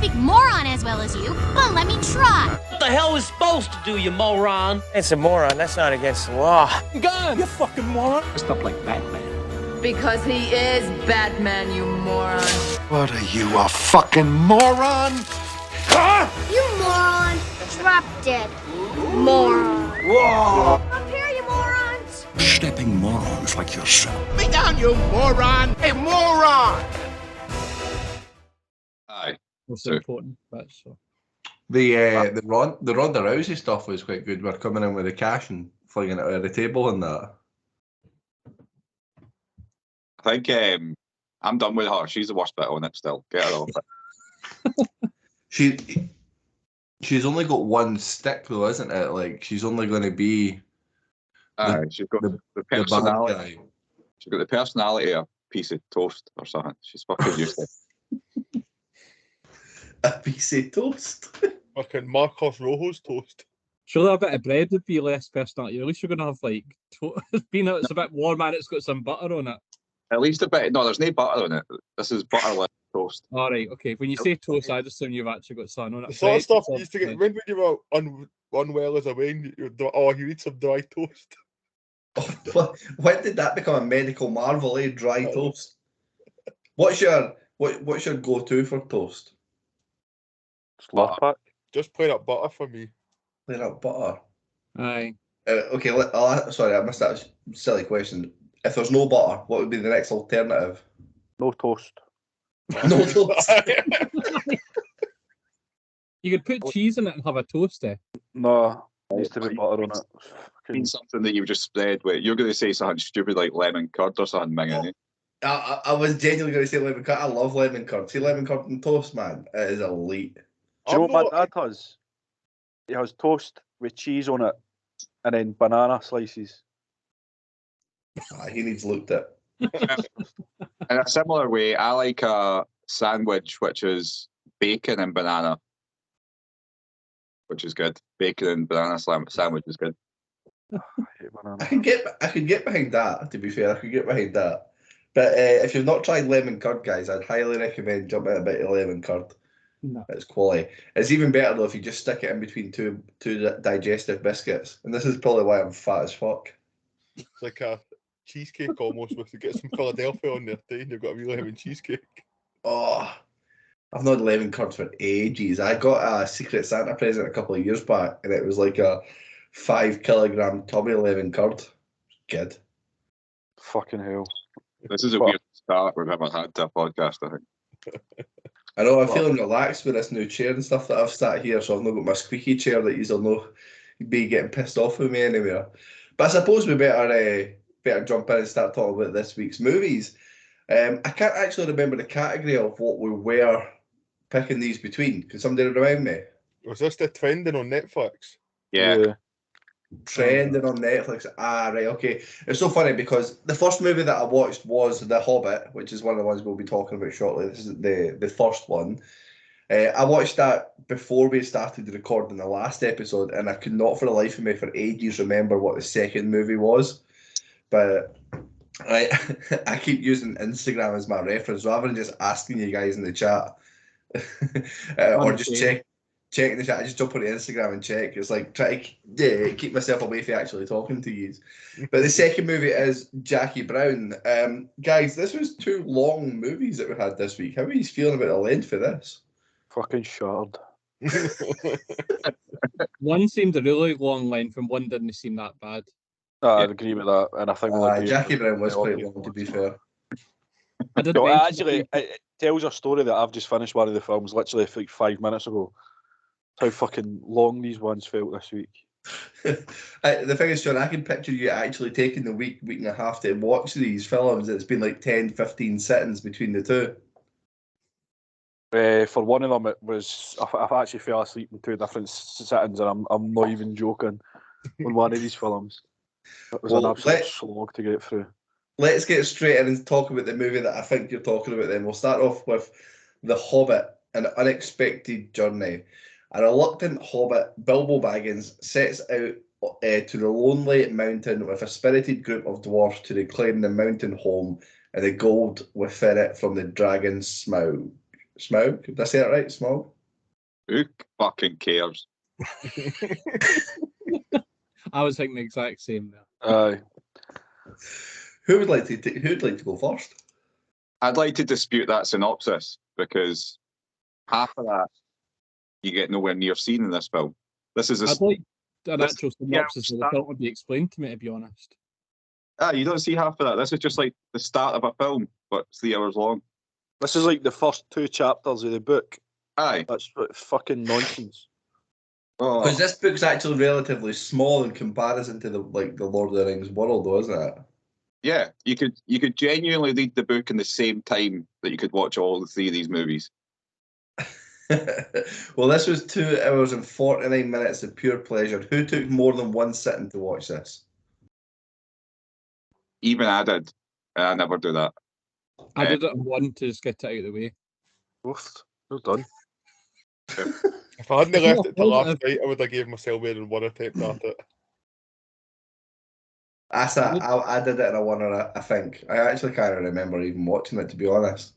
speak moron as well as you, but let me try. What the hell is supposed to do, you moron? It's a moron. That's not against the law. Gun! You fucking moron! Stuff like Batman. Because he is Batman, you moron. What are you, a fucking moron? Huh? You moron. Drop dead. Moron. Whoa! Up here, you morons. Stepping morons like yourself. Me down, you moron! Hey, moron! Aye. Most So- important. That's so. The Ronda Rousey stuff was quite good. We're coming in with the cash and flinging it out the table and that. I think I'm done with her. She's the worst bit on it still. Get her off it. She's only got one stick though, isn't it? Like she's only going to be Aye, she's got the the bad personality. guy. She's got the personality of a piece of toast or something. She's fucking useless. A piece of toast. Fucking Marcos Rojo's toast. Surely a bit of bread would be less personality. At least you're going to have like peanut. It's a bit warm and it's got some butter on it. At least a bit. No, there's no butter on it. This is butterless toast. All right, okay. When you say toast, I just assume you've actually got sun on it. The sort of Bread, stuff or you used to get something. when you were unwell as a Wayne. Oh, you need some dry toast. When did that become a medical marvel? Dry toast. What's your go-to for toast? Butter. Pack. Just plain up butter for me. Plain up butter. Aye. Okay, sorry, I missed that silly question. If there's no butter, what would be the next alternative? No toast. No toast. You could put cheese in it and have a toast, eh? No, it needs to be butter on it. Mean something that you've just spread with. You're going to say something stupid like lemon curd or something, Ming, I was genuinely going to say lemon curd. I love lemon curd. See lemon curd and toast, man. It is elite. Do you know what my dad does? He has toast with cheese on it and then banana slices. He needs looked at. In a similar way, I like a sandwich which is bacon and banana, which is good. Bacon and banana sandwich is good. I hate banana. I could get behind that. To be fair, I could get behind that. But if you've not tried lemon curd, guys, I'd highly recommend jumping a bit of lemon curd. No. It's quality. It's even better though if you just stick it in between two digestive biscuits. And this is probably why I'm fat as fuck. It's like a cheesecake almost with you get some Philadelphia on there too. You've got a wee lemon cheesecake. Oh, I've not had lemon curd for ages. I got a Secret Santa present a couple of years back, and it was like a 5 kilogram tub of lemon curd. Good. Fucking hell. This is a weird start we've ever had to a podcast, I think. I know I'm feeling relaxed with this new chair and stuff that I've sat here, so I've not got my squeaky chair that you'll know be getting pissed off with me anywhere. But I suppose we better jump in and start talking about this week's movies. I can't actually remember the category of what we were picking these between. Can somebody remind me? Was this the trending on Netflix? Yeah. Trending on Netflix. Right, okay. It's so funny because the first movie that I watched was The Hobbit, which is one of the ones we'll be talking about shortly. This is the first one. I watched that before we started recording the last episode, and I could not for the life of me for ages remember what the second movie was. But I keep using Instagram as my reference rather than just asking you guys in the chat or just checking the chat. I just jump onto Instagram and check. It's like try to keep myself away from actually talking to you. But the second movie is Jackie Brown. Guys, this was 2 long movies that we had this week. How are you feeling about the length of this? Fucking shattered. One seemed a really long length and one didn't seem that bad. I'd agree with that, and I think we'll agree Jackie with Brown was the quite audience. long, to be fair. I did No, mention actually, it tells a story that I've just finished one of the films literally like 5 minutes ago. How fucking long these ones felt this week. The thing is, John, I can picture you actually taking the week and a half to watch these films. It's been like 10, 15 sittings between the two. For one of them, it was I've actually fell asleep in 2 different sittings, and I'm not even joking. On one of these films, it was an absolute slog to get through. Let's get straight in and talk about the movie that I think you're talking about. Then we'll start off with The Hobbit: An Unexpected Journey. A reluctant hobbit, Bilbo Baggins, sets out to the lonely mountain with a spirited group of dwarfs to reclaim the mountain home and the gold within it from the dragon's Smaug. Did I say it right? Smaug? Who fucking cares? I was thinking the exact same there. Aye. Who'd like to go first? I'd like to dispute that synopsis because half of that you get nowhere near seen in this film. This is I'd like an this- actual synopsis of the film would be explained to me, to be honest. you don't see half of that. This is just like the start of a film, but 3 hours long. This is like the first 2 chapters of the book. Aye. That's fucking nonsense. Oh, Because this book's actually relatively small in comparison to the Lord of the Rings world, though, isn't it? yeah, you could genuinely read the book in the same time that you could watch all the 3 of these movies. Well, this was 2 hours and 49 minutes of pure pleasure. Who took more than one sitting to watch this? Even I did. I never do that. I did it in one to just get it out of the way. Oof, well done. If I hadn't left it till last night, I would have gave myself more than one attempt at it. I did it in a one, I think. I actually can't remember even watching it, to be honest.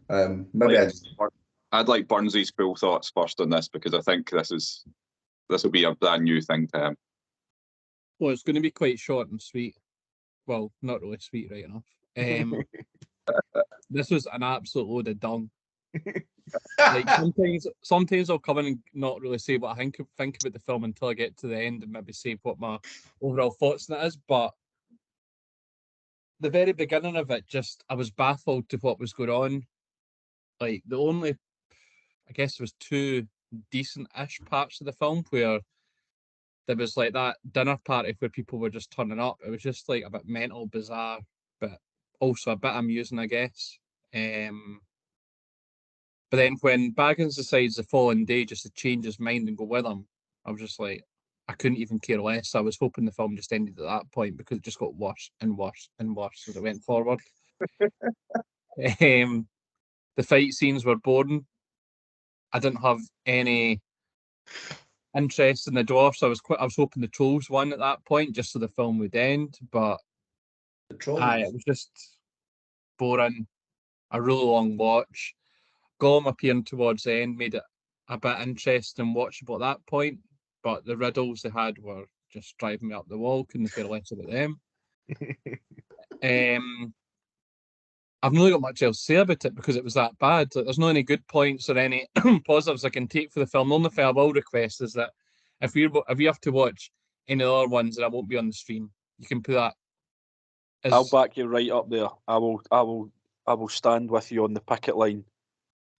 Maybe I'd like Burnsy's full thoughts first on this because I think this will be a brand new thing to him. Well, it's going to be quite short and sweet. Well, not really sweet, right enough. This was an absolute load of dung. Like sometimes I'll come in and not really say what I think about the film until I get to the end and maybe say what my overall thoughts on it is. But the very beginning of it, I was baffled to what was going on. Like the only, I guess, there was 2 decent-ish parts of the film where there was like that dinner party where people were just turning up. It was just like a bit mental, bizarre, but also a bit amusing, I guess. But then when Baggins decides the following day just to change his mind and go with him, I was just like, I couldn't even care less. I was hoping the film just ended at that point because it just got worse and worse and worse as it went forward. The fight scenes were boring. I didn't have any interest in the dwarfs. I was hoping the trolls won at that point just so the film would end. But the trolls. It was just boring. A really long watch. Gollum appearing towards the end made it a bit interesting and watchable at that point, but the riddles they had were just driving me up the wall. Couldn't care less about them. I've not really got much else to say about it because it was that bad. Like, there's not any good points or any positives I can take for the film. The only thing I will request is that if you have to watch any other ones that I won't be on the stream, you can put that. I'll back you right up there. I will stand with you on the picket line.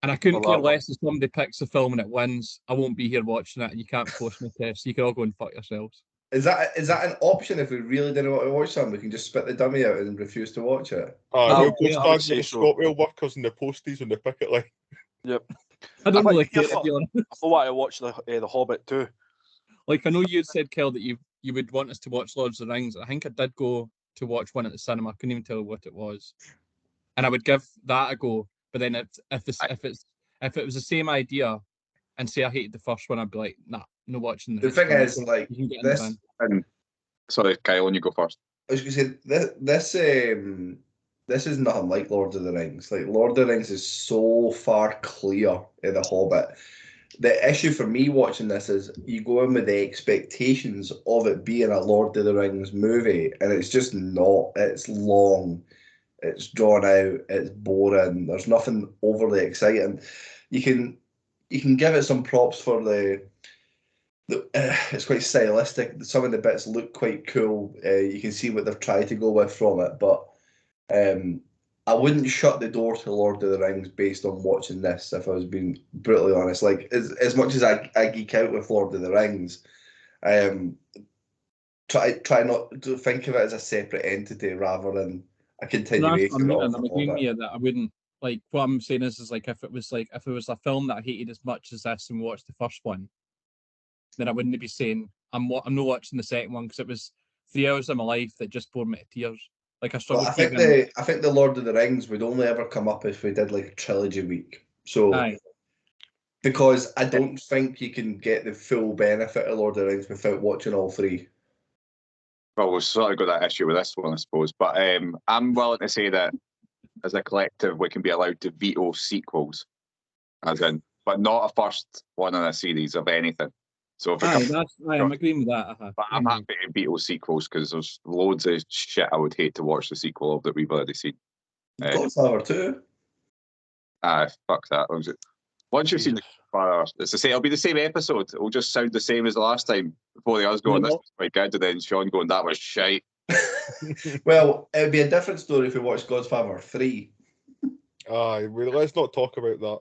And I couldn't care less if somebody picks the film and it wins. I won't be here watching it, and you can't force me to. So you can all go and fuck yourselves. Is that an option? If we really didn't want to watch something, we can just spit the dummy out and refuse to watch it. We'll go stand with the Scotwell workers and the posties on the picket line. Yep. I don't really care, to be honest. I want to watch the Hobbit too. Like I know you said, Kel, that you would want us to watch Lord of the Rings. I think I did go to watch one at the cinema. I couldn't even tell what it was, and I would give that a go. But then if it was the same idea, and say I hated the first one, I'd be like, nah, no watching. The thing is, like this. Sorry, Kyle, you go first. I was going to say this is nothing like Lord of the Rings. Like Lord of the Rings is so far clear in the Hobbit. The issue for me watching this is you go in with the expectations of it being a Lord of the Rings movie, and it's just not. It's long. It's drawn out. It's boring. There's nothing overly exciting. You can give it some props for it's quite stylistic. Some of the bits look quite cool. You can see what they've tried to go with from it, but I wouldn't shut the door to Lord of the Rings based on watching this. If I was being brutally honest, like as much as I geek out with Lord of the Rings, try not to think of it as a separate entity rather than a continuation. I'm agreeing with you that I wouldn't like. What I'm saying is like if it was a film that I hated as much as this and watched the first one, then I wouldn't be saying I'm not watching the second one because it was 3 hours of my life that just bore me to tears. Like I struggled. Well, I think the Lord of the Rings would only ever come up if we did like a trilogy week. So because I don't think you can get the full benefit of Lord of the Rings without watching all 3. Well, we've sort of got that issue with this one, I suppose. But I'm willing to say that as a collective, we can be allowed to veto sequels. as in, but not a first one in a series of anything. So if it Aye, comes, I'm agreeing with that. but I'm happy to Beatles sequels because there's loads of shit I would hate to watch the sequel of that we've already seen. Godfather 2. Fuck that. Once you've seen the Godfather, it's the same. It'll be the same episode. It'll just sound the same as the last time. Before the us going, this was quite good, and then Sean going, that was shite. Well, it'd be a different story if we watched Godfather 3. Aye, well, let's not talk about that.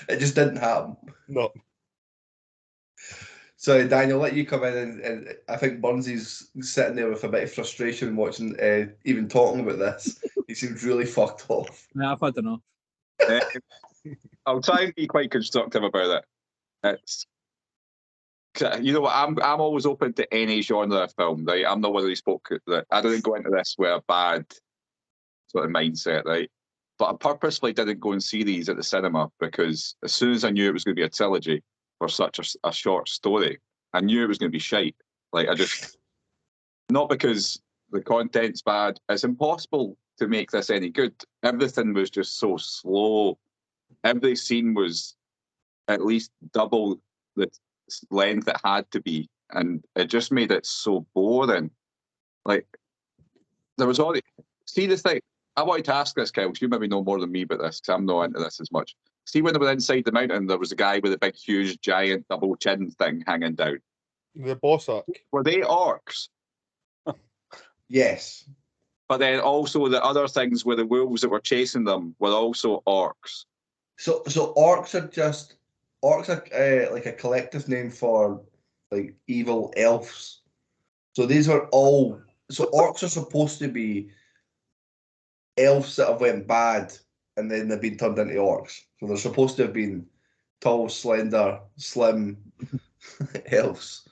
It just didn't happen. No. So, Daniel, let you come in, and I think Burnsy's sitting there with a bit of frustration watching, even talking about this. He seems really fucked off. Yeah, I've had enough. I'll try and be quite constructive about it. You know what? I'm always open to any genre of film, right? I'm not one of these folk that I didn't go into this with a bad sort of mindset, right? But I purposely didn't go and see these at the cinema because as soon as I knew it was going to be a trilogy for such a short story, I knew it was going to be shite. Like, I just, not because the content's bad, it's impossible to make this any good. Everything was just so slow. Every scene was at least double the length it had to be, and it just made it so boring. Like, there was all the... See, the thing, I wanted to ask this, Kyle, because you maybe know more than me about this, because I'm not into this as much. See, when they were inside the mountain, there was a guy with a big, huge, giant double chin thing hanging down. The Bossack. Were they orcs? Yes. But then also the other things where the wolves that were chasing them were also orcs. So orcs are like a collective name for like evil elves. So these are all. So orcs are supposed to be elves that have went bad and then they've been turned into orcs. So they're supposed to have been tall, slender, slim elves.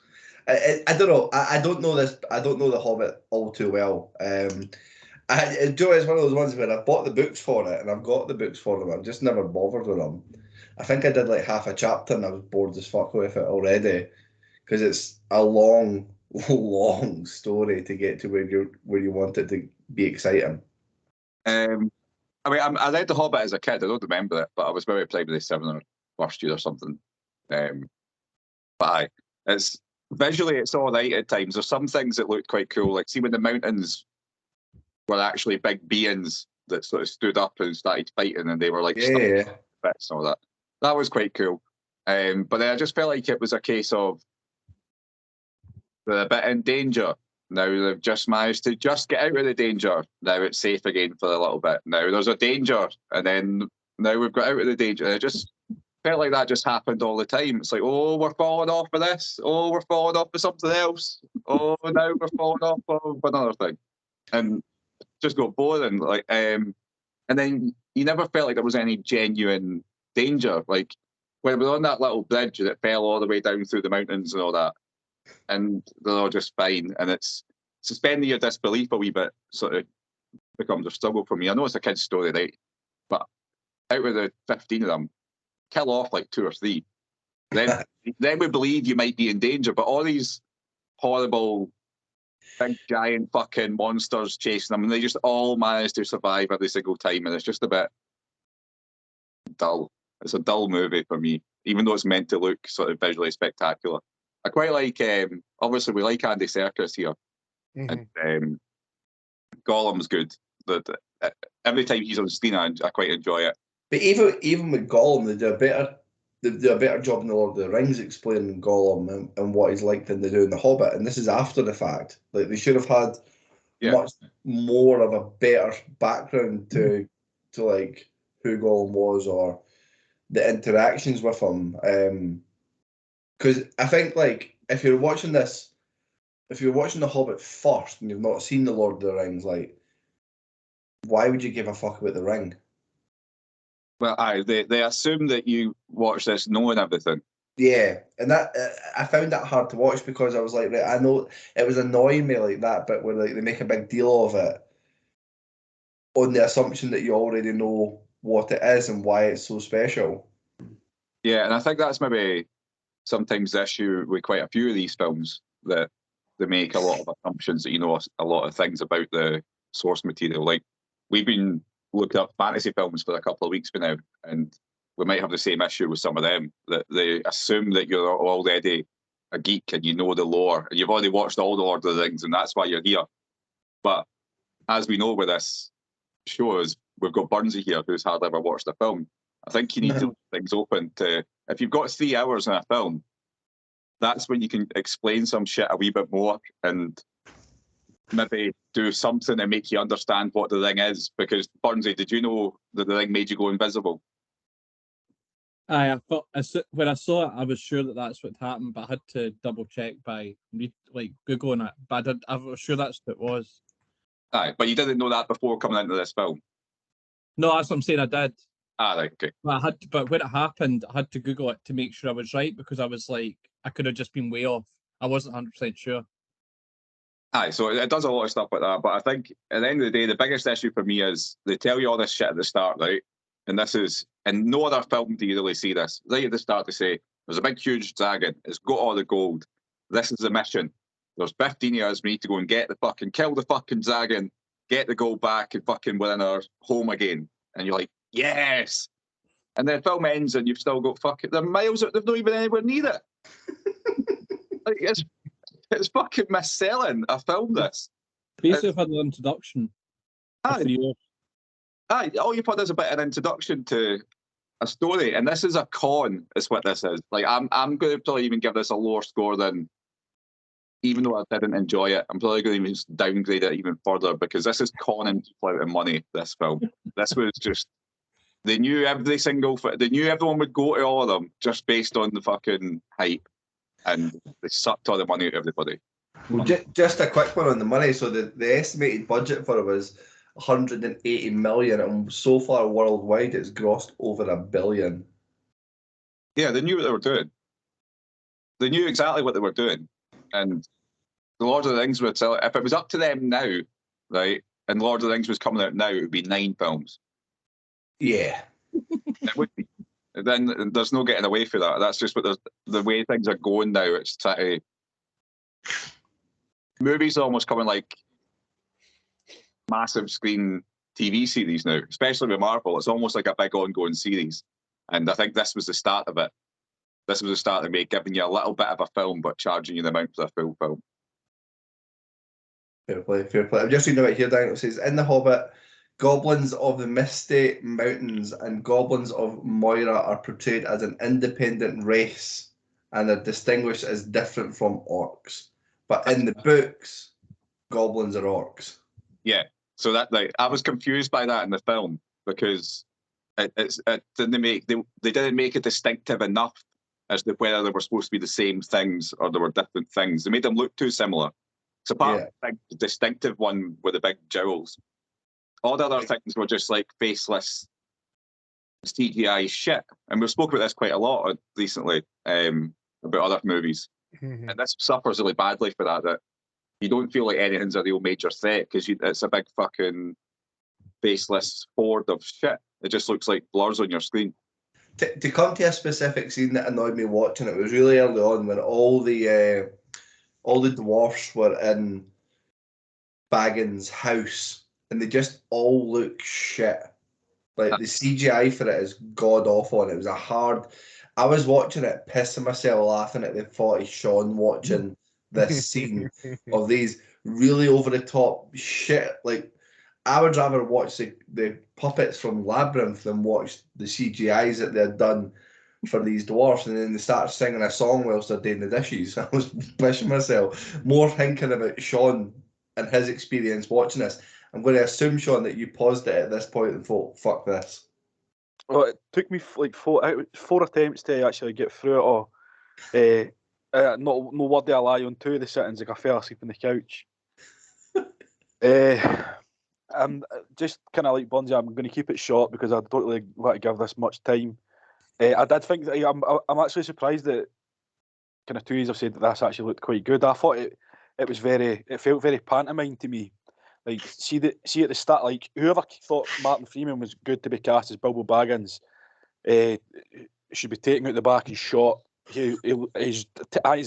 I don't know. I don't know this. I don't know The Hobbit all too well. Joe, it's one of those ones where I've bought the books for it and I've got the books for them. I've just never bothered with them. I think I did like half a chapter and I was bored as fuck with it already because it's a long, long story to get to where you want it to be exciting. I mean, I read The Hobbit as a kid. I don't remember it, but I was maybe probably 7 or first year or something. But aye, it's visually it's all right at times. There's some things that looked quite cool, like see when the mountains were actually big beings that sort of stood up and started fighting, and they were like bits and all that. That was quite cool. But then I just felt like it was a case of they're a bit in danger. Now they've just managed to just get out of the danger. Now it's safe again for a little bit. Now there's a danger, and then now we've got out of the danger. It just felt like that just happened all the time. It's like, oh, we're falling off of this. Oh, we're falling off of something else. Oh, now we're falling off of another thing. And just got boring. Like, and then you never felt like there was any genuine danger. Like when we were on that little bridge and it fell all the way down through the mountains and all that, and they're all just fine. And it's suspending your disbelief a wee bit sort of becomes a struggle for me. I know it's a kid's story, right? But out of the 15 of them, kill off like 2 or 3. Then we believe you might be in danger. But all these horrible, big, giant fucking monsters chasing them, and they just all manage to survive every single time. And it's just a bit dull. It's a dull movie for me, even though it's meant to look sort of visually spectacular. I quite like, obviously we like Andy Serkis here, and Gollum's good. Every time he's on screen, I quite enjoy it. But even with Gollum, they do a better job in the Lord of the Rings explaining Gollum and what he's like than they do in The Hobbit. And this is after the fact. Like they should have had much more of a better background to like who Gollum was or the interactions with him. Because I think like if you're watching The Hobbit first and you've not seen the Lord of the Rings, like why would you give a fuck about the ring? Well, they assume that you watch this knowing everything. Yeah, and that I found that hard to watch because I was like, right, I know it was annoying me like that, but where like they make a big deal of it on the assumption that you already know what it is and why it's so special. Yeah, and I think that's maybe sometimes the issue with quite a few of these films, that they make a lot of assumptions that you know a lot of things about the source material. Like we've been looking up fantasy films for a couple of weeks now, and we might have the same issue with some of them, that they assume that you're already a geek and you know the lore and you've already watched all the Lord of the Rings and that's why you're here. But as we know with this show, is we've got Burnsy here who's hardly ever watched a film. I think you need to leave things open to, if you've got 3 hours in a film, that's when you can explain some shit a wee bit more and maybe do something to make you understand what the ring is. Because Burnsy, did you know that the ring made you go invisible? I thought when I saw it, I was sure that that's what happened, but I had to double check by googling it. But I was sure that's what it was. Aye, but you didn't know that before coming into this film. No, that's what I'm saying. I did. Right, okay. But when it happened, I had to Google it to make sure I was right because I was like, I could have just been way off. I wasn't 100% sure. Aye, so it does a lot of stuff like that. But I think at the end of the day, the biggest issue for me is they tell you all this shit at the start, right? And this is, in no other film do you really see this. Right at the start, they say, there's a big, huge dragon. It's got all the gold. This is the mission. There's 15 years we need to go and kill the fucking dragon, get the gold back, and fucking we're in our home again. And you're like, yes! And then the film ends and you've still got they're miles out, they've not even anywhere near it. Like, it's fucking misselling a film, this. Basically, I've had an introduction. Aye, all you've had is a bit of an introduction to a story, and this is a con, is what this is. Like, I'm going to probably even give this a lower score than, even though I didn't enjoy it, I'm probably going to even downgrade it even further because this is conning people out of money, this film. This was just, they knew everyone would go to all of them just based on the fucking hype, and they sucked all the money out of everybody. Well, just a quick one on the money. So the estimated budget for it was 180 million, and so far worldwide it's grossed over $1 billion. Yeah, they knew what they were doing. They knew exactly what they were doing. And the Lord of the Rings would sell it. If it was up to them now, right, and Lord of the Rings was coming out now, it would be 9 films. Yeah. It would be. Then there's no getting away from that. That's just what the way things are going now. It's trying to... Movies are almost coming like massive screen TV series now, especially with Marvel. It's almost like a big ongoing series. And I think this was the start of it. This was the start of me giving you a little bit of a film, but charging you the amount for a full film. Fair play, fair play. I'm just reading about here, Daniel. It says, in The Hobbit, goblins of the Misty Mountains and goblins of Moira are portrayed as an independent race and are distinguished as different from orcs. But in the books, goblins are orcs. Yeah, so that I was confused by that in the film because it didn't they didn't make it distinctive enough as to whether they were supposed to be the same things or they were different things. They made them look too similar. So part of the big distinctive one with the big jowls. All the other things were just like faceless CGI shit. And we've spoken about this quite a lot recently about other movies. Mm-hmm. And this suffers really badly for that you don't feel like anything's a real major threat because it's a big fucking faceless horde of shit. It just looks like blurs on your screen. To come to a specific scene that annoyed me watching it was really early on when all the dwarfs were in Baggins' house and they just all look shit. Like the CGI for it is god awful, and it was I was watching it pissing myself laughing at the thought of Sean watching this scene of these really over the top shit. Like, I would rather watch the puppets from Labyrinth than watch the CGIs that they've done for these dwarfs, and then they start singing a song whilst they're doing the dishes. I was wishing myself more thinking about Sean and his experience watching this. I'm going to assume, Sean, that you paused it at this point and thought, fuck this. Well, it took me like four attempts to actually get through it all. No word of a lie, on 2 of the sittings, like I fell asleep on the couch. I'm just kind of like Bunzy. I'm going to keep it short because I don't really want to give this much time. I did think that I'm actually surprised that kind of 2 years I've said that this actually looked quite good. I thought it felt very pantomime to me. Like see at the start, like whoever thought Martin Freeman was good to be cast as Bilbo Baggins should be taken out the back and shot. He's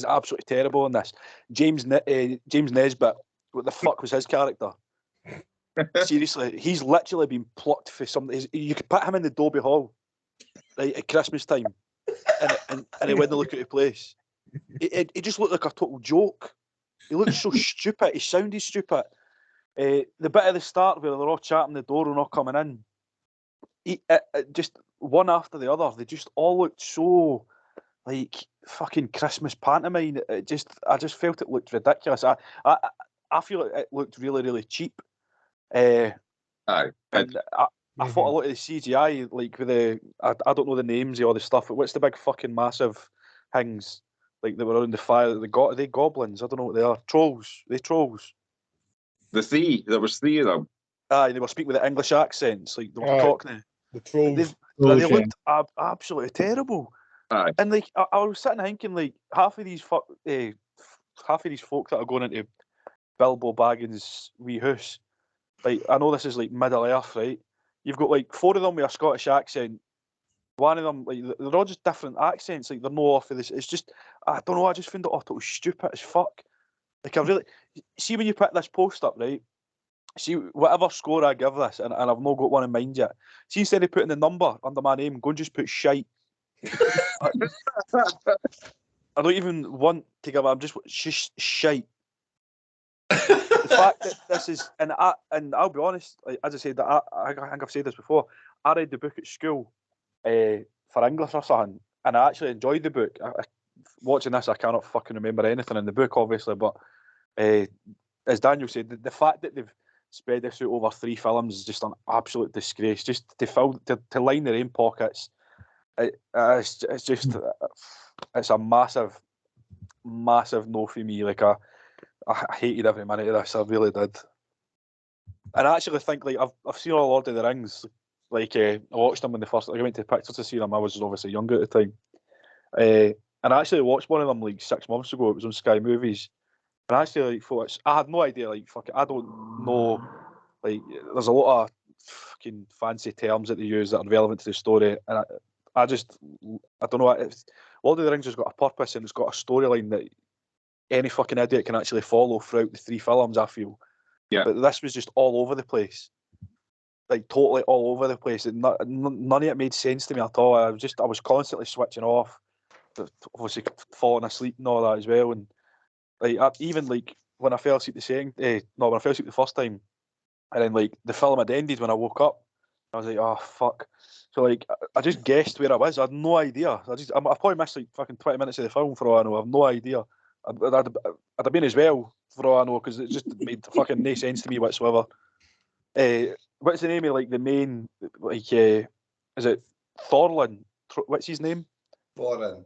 absolutely terrible in this. James Nesbitt, what the fuck was his character? Seriously, he's literally been plucked for something. You could put him in the Dobie Hall right, at Christmas time, and he went to look at the place. He just looked like a total joke. He looked so stupid. He sounded stupid. The bit at the start where they're all chatting the door and all coming in, just one after the other, they just all looked so like fucking Christmas pantomime. I just felt it looked ridiculous. I feel it looked really, really cheap. Aye. And I thought a lot of the CGI, like with I don't know the names of all the stuff, but what's the big fucking massive things like that were around the fire? Are they goblins? I don't know what they are. Trolls. Are they trolls? There was three of them. Aye, they were speaking with the English accents, like they were Cockney. The trolls. They looked absolutely terrible. Aye. And like I was sitting thinking, like half of these folk that are going into Bilbo Baggins' wee house. Like I know this is like Middle Earth, right? You've got like 4 of them with a Scottish accent. One of them, like they're all just different accents. Like they're no off of this. It's just I don't know. I just found it totally stupid as fuck. Like I really see when you put this post up, right? See whatever score I give this, and I've not got one in mind yet. See instead of putting the number under my name, go and just put shite. I don't even want to give. I'm just shite. The fact that this is, and I'll be honest, like, as I said, that I think I've said this before. I read the book at school for English or something, and I actually enjoyed the book. Watching this, I cannot fucking remember anything in the book, obviously, but as Daniel said, the fact that they've spread this out over 3 films is just an absolute disgrace. Just to line their own pockets, it's a massive no for me. Like I hated every minute of this. I really did. And I actually think like I've seen all Lord of the Rings. Like I watched them when I went to the pictures to see them. I was obviously younger at the time. And I actually watched one of them like 6 months ago. It was on Sky Movies. And I actually like thought I had no idea. Like fuck it, I don't know. Like there's a lot of fucking fancy terms that they use that are relevant to the story, and I don't know. Lord of the Rings has got a purpose and it's got a storyline that any fucking idiot can actually follow throughout the 3 films. I feel. Yeah. But this was just all over the place. Like totally all over the place. None of it made sense to me at all. I was constantly switching off, obviously falling asleep and all that as well. And like even like when I fell asleep when I fell asleep the first time, and then like the film had ended when I woke up, I was like, oh fuck. So like I just guessed where I was. I had no idea. I probably missed like fucking 20 minutes of the film for all I know. I have no idea. I'd have been as well for all I know because it just made fucking no sense to me whatsoever. What's the name of like the main like is it Thorlin? What's his name? Thorin.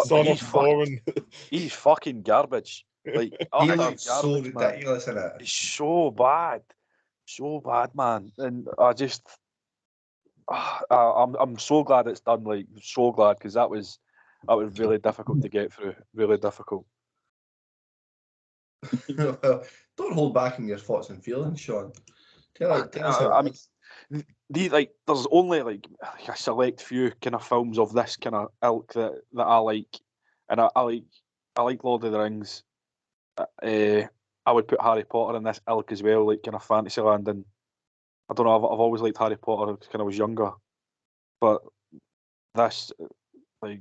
Son of Thorin. He's fucking garbage. Like He looks so ridiculous in it. He's so bad, man. And I'm so glad it's done. Like so glad because that was really difficult to get through. Really difficult. Well, don't hold back in your thoughts and feelings, Sean. Tell us how I mean, there's only like a select few kind of films of this kind of ilk that I like, and I like Lord of the Rings. I would put Harry Potter in this ilk as well, like kind of Fantasyland, and I don't know. I've always liked Harry Potter when I was younger, but this like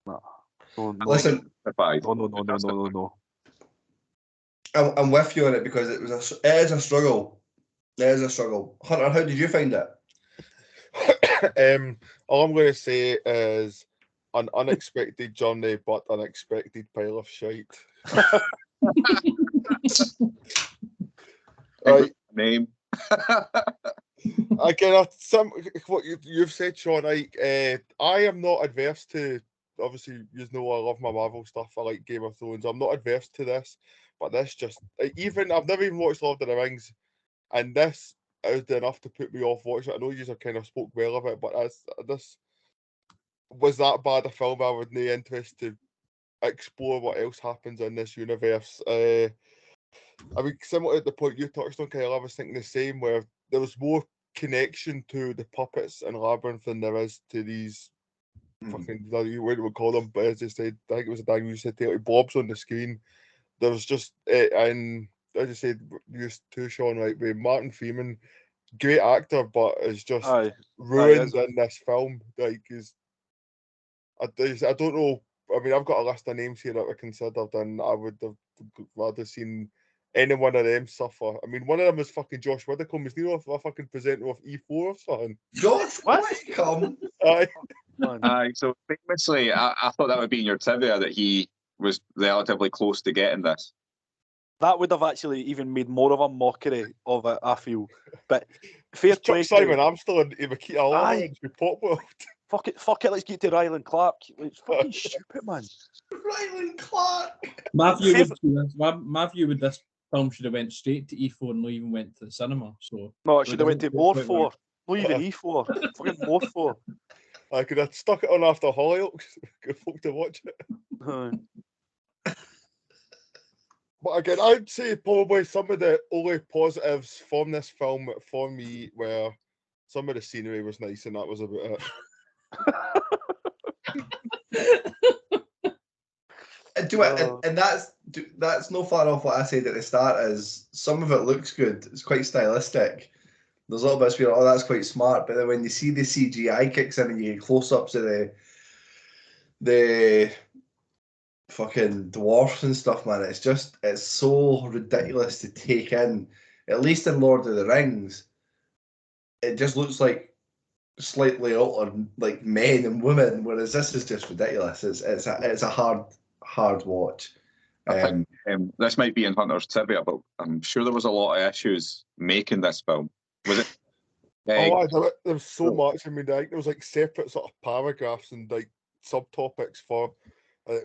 no. Listen, no. I'm with you on it because it is a struggle. It is a struggle. Hunter, how did you find it? All I'm going to say is an unexpected journey, but unexpected pile of shite. Right. Name. Again, what you've said, Sean. I am not adverse to. Obviously, you know I love my Marvel stuff. I like Game of Thrones. I'm not adverse to this, but this just even I've never even watched Lord of the Rings, and this is enough to put me off watching it. I know you have kind of spoke well of it, but this was that bad a film. I would no interest to explore what else happens in this universe. I mean, similar to the point you touched on, Kyle, I was thinking the same, where there was more connection to the puppets and Labyrinth than there is to these fucking, what do we call them? But as I said, I think it was a Daniel, you said, blobs on the screen. There was just, and as I said, used to Sean, right, with Martin Freeman great actor, but is just Aye. ruined Aye, in this film. Like, I don't know. I mean, I've got a list of names here that I considered, and I would have rather seen any one of them suffer. I mean, one of them is fucking Josh Widdicombe. Is he not a fucking presenter of E4 or something? Josh Widdicombe. Aye. Aye. So famously, I thought that would be in your trivia that he was relatively close to getting this. That would have actually even made more of a mockery of it, I feel. But fair Chuck play. Simon Amstel and Makita Lawrence with Pop World. Fuck it, let's get to Ryland Clark. It's fucking stupid, man. Ryland Clark. My view with this film should have went straight to E4 and not even went to the cinema. So no, it should have went to More 4. Not even E4. Fucking More 4. I could have stuck it on after Hollyoaks. Good folk to watch it. But again, I'd say probably some of the only positives from this film for me were some of the scenery was nice, and that was about it. And that's no far off what I said at the start. Is some of it looks good. It's quite stylistic. There's a little bits where, oh, that's quite smart. But then when you see the CGI kicks in and you get close-ups of the fucking dwarfs and stuff, man, it's so ridiculous to take in. At least in Lord of the Rings, it just looks like slightly altered, like men and women, whereas this is just ridiculous. It's a hard watch. I think this might be in Hunter's trivia, but I'm sure there was a lot of issues making this film. Was it? There was so much. I mean, there was like separate sort of paragraphs and like subtopics for.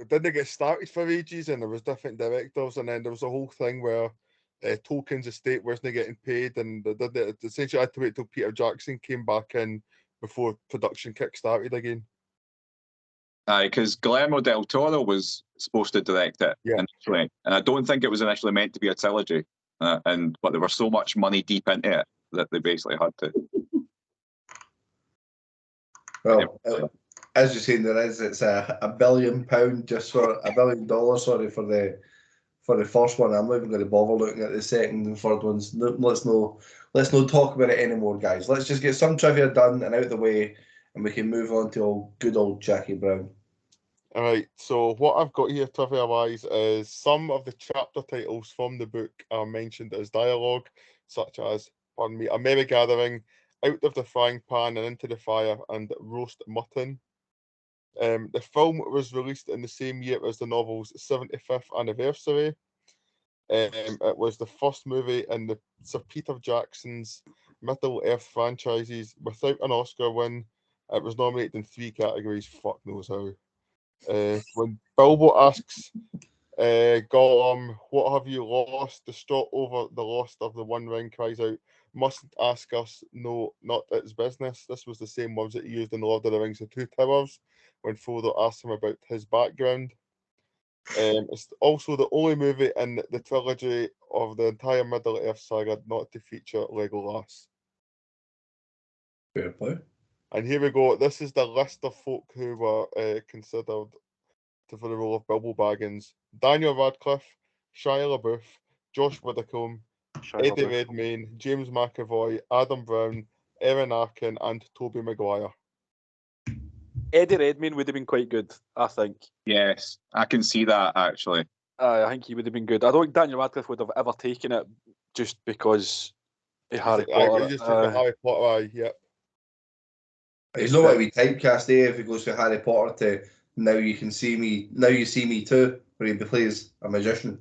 Didn't get started for ages, and there was different directors, and then there was a whole thing where Tolkien's estate wasn't getting paid, and they essentially had to wait till Peter Jackson came back in before production kick-started again. Aye, because Guillermo del Toro was supposed to direct it initially, and I don't think it was initially meant to be a trilogy. But there was so much money deep into it that they basically had to. Well, as you're saying, it's £1 billion just for $1 billion. Sorry for the first one. I'm not even going to bother looking at the second and third ones. No, let's not talk about it anymore, guys. Let's just get some trivia done and out of the way, and we can move on to good old Jackie Brown. All right, so what I've got here trivia-wise is some of the chapter titles from the book are mentioned as dialogue, such as, pardon me, A Merry Gathering, Out of the Frying Pan and Into the Fire, and Roast Mutton. The film was released in the same year as the novel's 75th anniversary. It was the first movie in the Sir Peter Jackson's Middle-earth franchises without an Oscar win. It was nominated in 3 categories. Fuck knows how. When Bilbo asks Gollum, "What have you lost?" distraught over the loss of the One Ring, cries out, "Mustn't ask us. No, not its business." This was the same words that he used in Lord of the Rings: The Two Towers when Frodo asked him about his background. It's also the only movie in the trilogy of the entire Middle-earth saga not to feature Legolas. Fair play. And here we go. This is the list of folk who were considered for the role of Bilbo Baggins: Daniel Radcliffe, Shia LaBeouf, Josh Widdicombe, Eddie Redmayne, James McAvoy, Adam Brown, Aaron Arkin, and Tobey Maguire. Eddie Redmayne would have been quite good, I think. Yes, I can see that actually. I think he would have been good. I don't think Daniel Radcliffe would have ever taken it just because of Harry Potter. He just took the Harry Potter, yep. He's not like we typecast if he goes from Harry Potter to Now You See Me Too, where he plays a magician.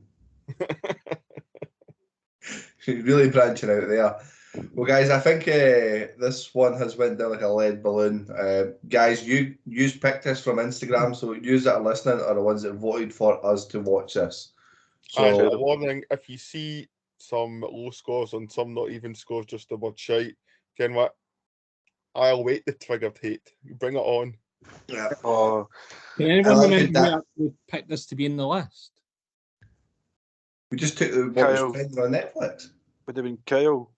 He's really branching out there. Well, guys, I think this one has went down like a lead balloon. Guys, you picked this from Instagram, so you that are listening are the ones that voted for us to watch this. So, a warning, if you see some low scores and some not even scores, just the word shite, again, what? I'll wait the triggered hate. Bring it on. Yeah. Can anyone remember who actually picked this to be in the list? We just took what was trending on Netflix. Would have been Kyle.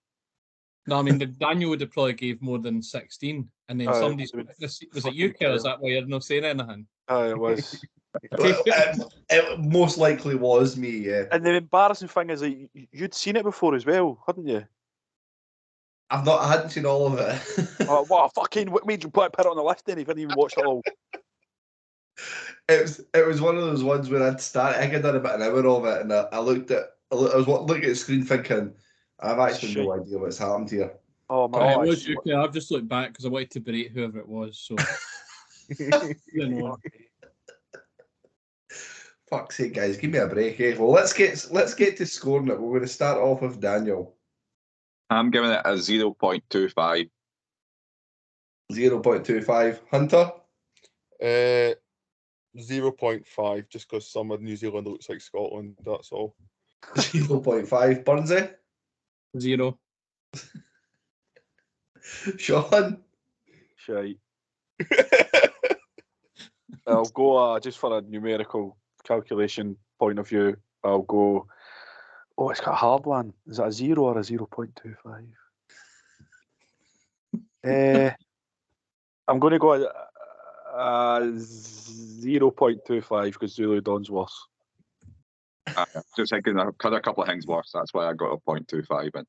No, I mean, Daniel would have probably gave more than 16, and then somebody's picked this. Was it you, Kyle? Is that why you're not saying anything? It was. It most likely was me, yeah. And the embarrassing thing is that you'd seen it before as well, hadn't you? I hadn't seen all of it. Oh, what made you put it on the list then if you didn't even watch it all? It was one of those ones where I think I'd done about an hour of it, and I looking at the screen thinking, I've actually no idea what's happened here. Oh my It God. was UK. I've just looked back because I wanted to berate whoever it was. So, you know. Fuck's sake, guys, give me a break, eh? Well, let's get to scoring it. We're going to start off with Daniel. I'm giving it a 0.25. 0.25. Hunter? 0.5, just because some of New Zealand looks like Scotland, that's all. 0.5. Burnsy? 0. Sean? Shite. I'll go just for a numerical calculation point of view. I'll go. Oh, it's got a hard one. Is that a 0 or a 0.25? I'm going to go a 0.25 because Zulu Dawn's worse. Just thinking I've cut a couple of things worse. That's why I got a 0.25 in.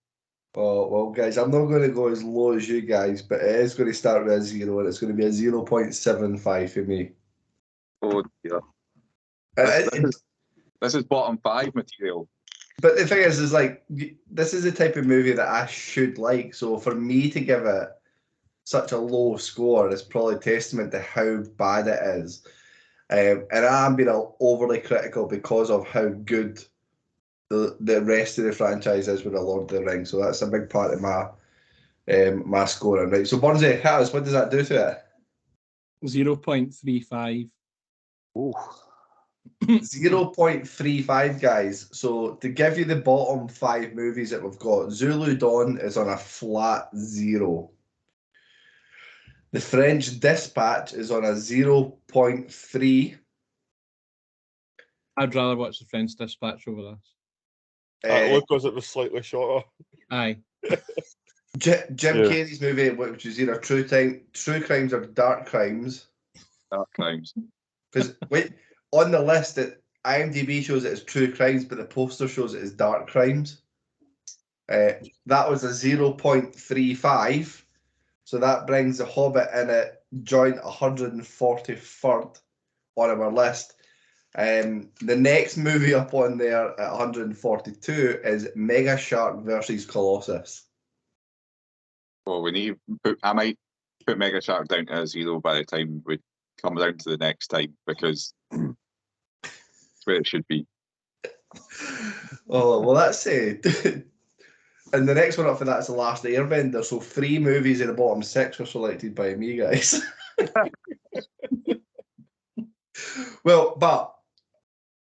Oh, well, guys, I'm not going to go as low as you guys, but it is going to start with a 0, and it's going to be a 0.75 for me. Oh, dear. This is bottom 5 material. But the thing is like, this is the type of movie that I should like. So for me to give it such a low score is probably testament to how bad it is. And I'm being overly critical because of how good the rest of the franchise is with the Lord of the Rings. So that's a big part of my my scoring. Right. So Burnsy, Harris, what does that do to it? 0.35. Oh. 0.35, guys. So to give you the bottom 5 movies that we've got, Zulu Dawn is on a flat 0. The French Dispatch is on a 0.3. I'd rather watch the French Dispatch over this. Look, because it was slightly shorter. Aye. Jim Carrey's movie, which is either true crimes or dark crimes. Dark crimes. Because on the list, IMDb shows it as true crimes, but the poster shows it as dark crimes. That was a 0.35. So that brings The Hobbit in at joint 143rd on our list. The next movie up on there at 142 is Mega Shark versus Colossus. Well, I might put Mega Shark down to a 0 by the time we come down to the next time, because it's where it should be. Oh, well, that's it. And the next one up for that is The Last Airbender. So 3 movies in the bottom 6 were selected by me, guys. Well, but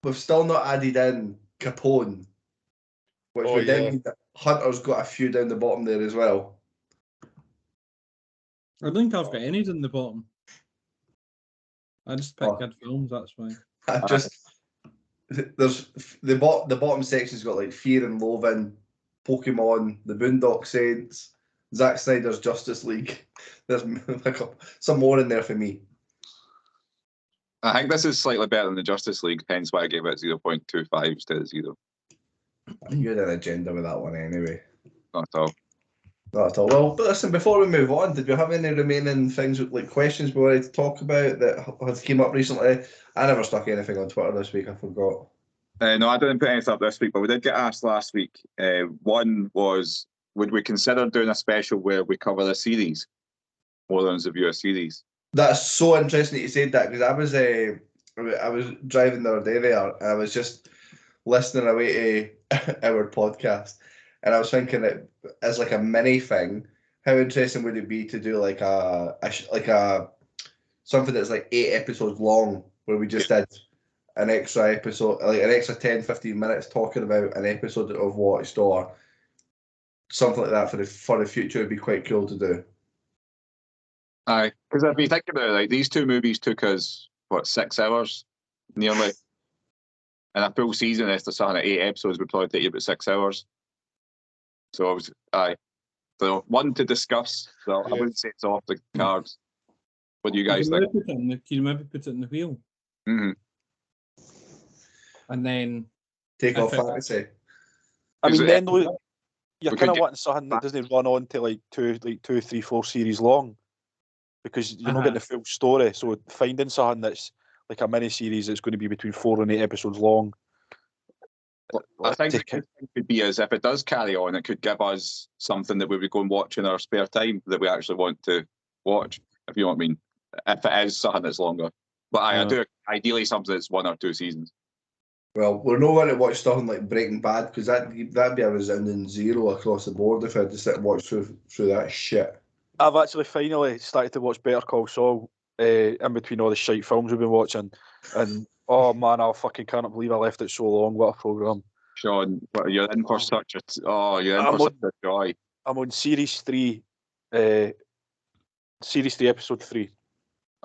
we've still not added in Capone, which would then mean that Hunter's got a few down the bottom there as well. I don't think I've got any in the bottom. I just pick good films, that's why. There's the bottom section's got like Fear and Loathing, Pokemon, The Boondock Saints, Zack Snyder's Justice League. There's some more in there for me. I think this is slightly better than the Justice League, hence why I gave it 0.25 instead of 0. You had an agenda with that one anyway. Not at all. Not at all. Well, but listen, before we move on, did you have any remaining things, like questions we wanted to talk about that has came up recently? I never stuck anything on Twitter this week, I forgot. No, I didn't put anything up this week, but we did get asked last week. One was, would we consider doing a special where we cover a series, more than review a series? That's so interesting that you said that, because I was driving the other day there, and I was just listening away to our podcast, and I was thinking that as like a mini thing, how interesting would it be to do like a something that's like 8 episodes long, where we just did an extra episode, like an extra 10-15 minutes talking about an episode that I've watched, or something like that for the future. Would be quite cool to do. Aye, because if you think about it, like, these 2 movies took us, 6 hours nearly, and a full season after something at 8 episodes would probably take you about 6 hours. So so one to discuss. So I wouldn't say it's off the cards. What do you guys think? Can you maybe put it in the wheel? Mm-hmm. And then take off fantasy. I mean, then you're We kind could of get wanting something that doesn't run on to like 2, 3, 4 series long, because you're not getting the full story. So finding something that's like a mini series that's going to be between 4 and 8 episodes long. I think the good thing could be is if it does carry on, it could give us something that we would go and watch in our spare time that we actually want to watch, if you know what I mean. If it is something that's longer. But I do ideally something that's 1 or 2 seasons. Well, we're not going to watch something like Breaking Bad because that'd be a resounding 0 across the board if I had to sit and watch through that shit. I've actually finally started to watch Better Call Saul in between all the shite films we've been watching, and oh man, I fucking can't believe I left it so long. What a program! Sean, you're in for such a such a joy. I'm on series 3, episode 3.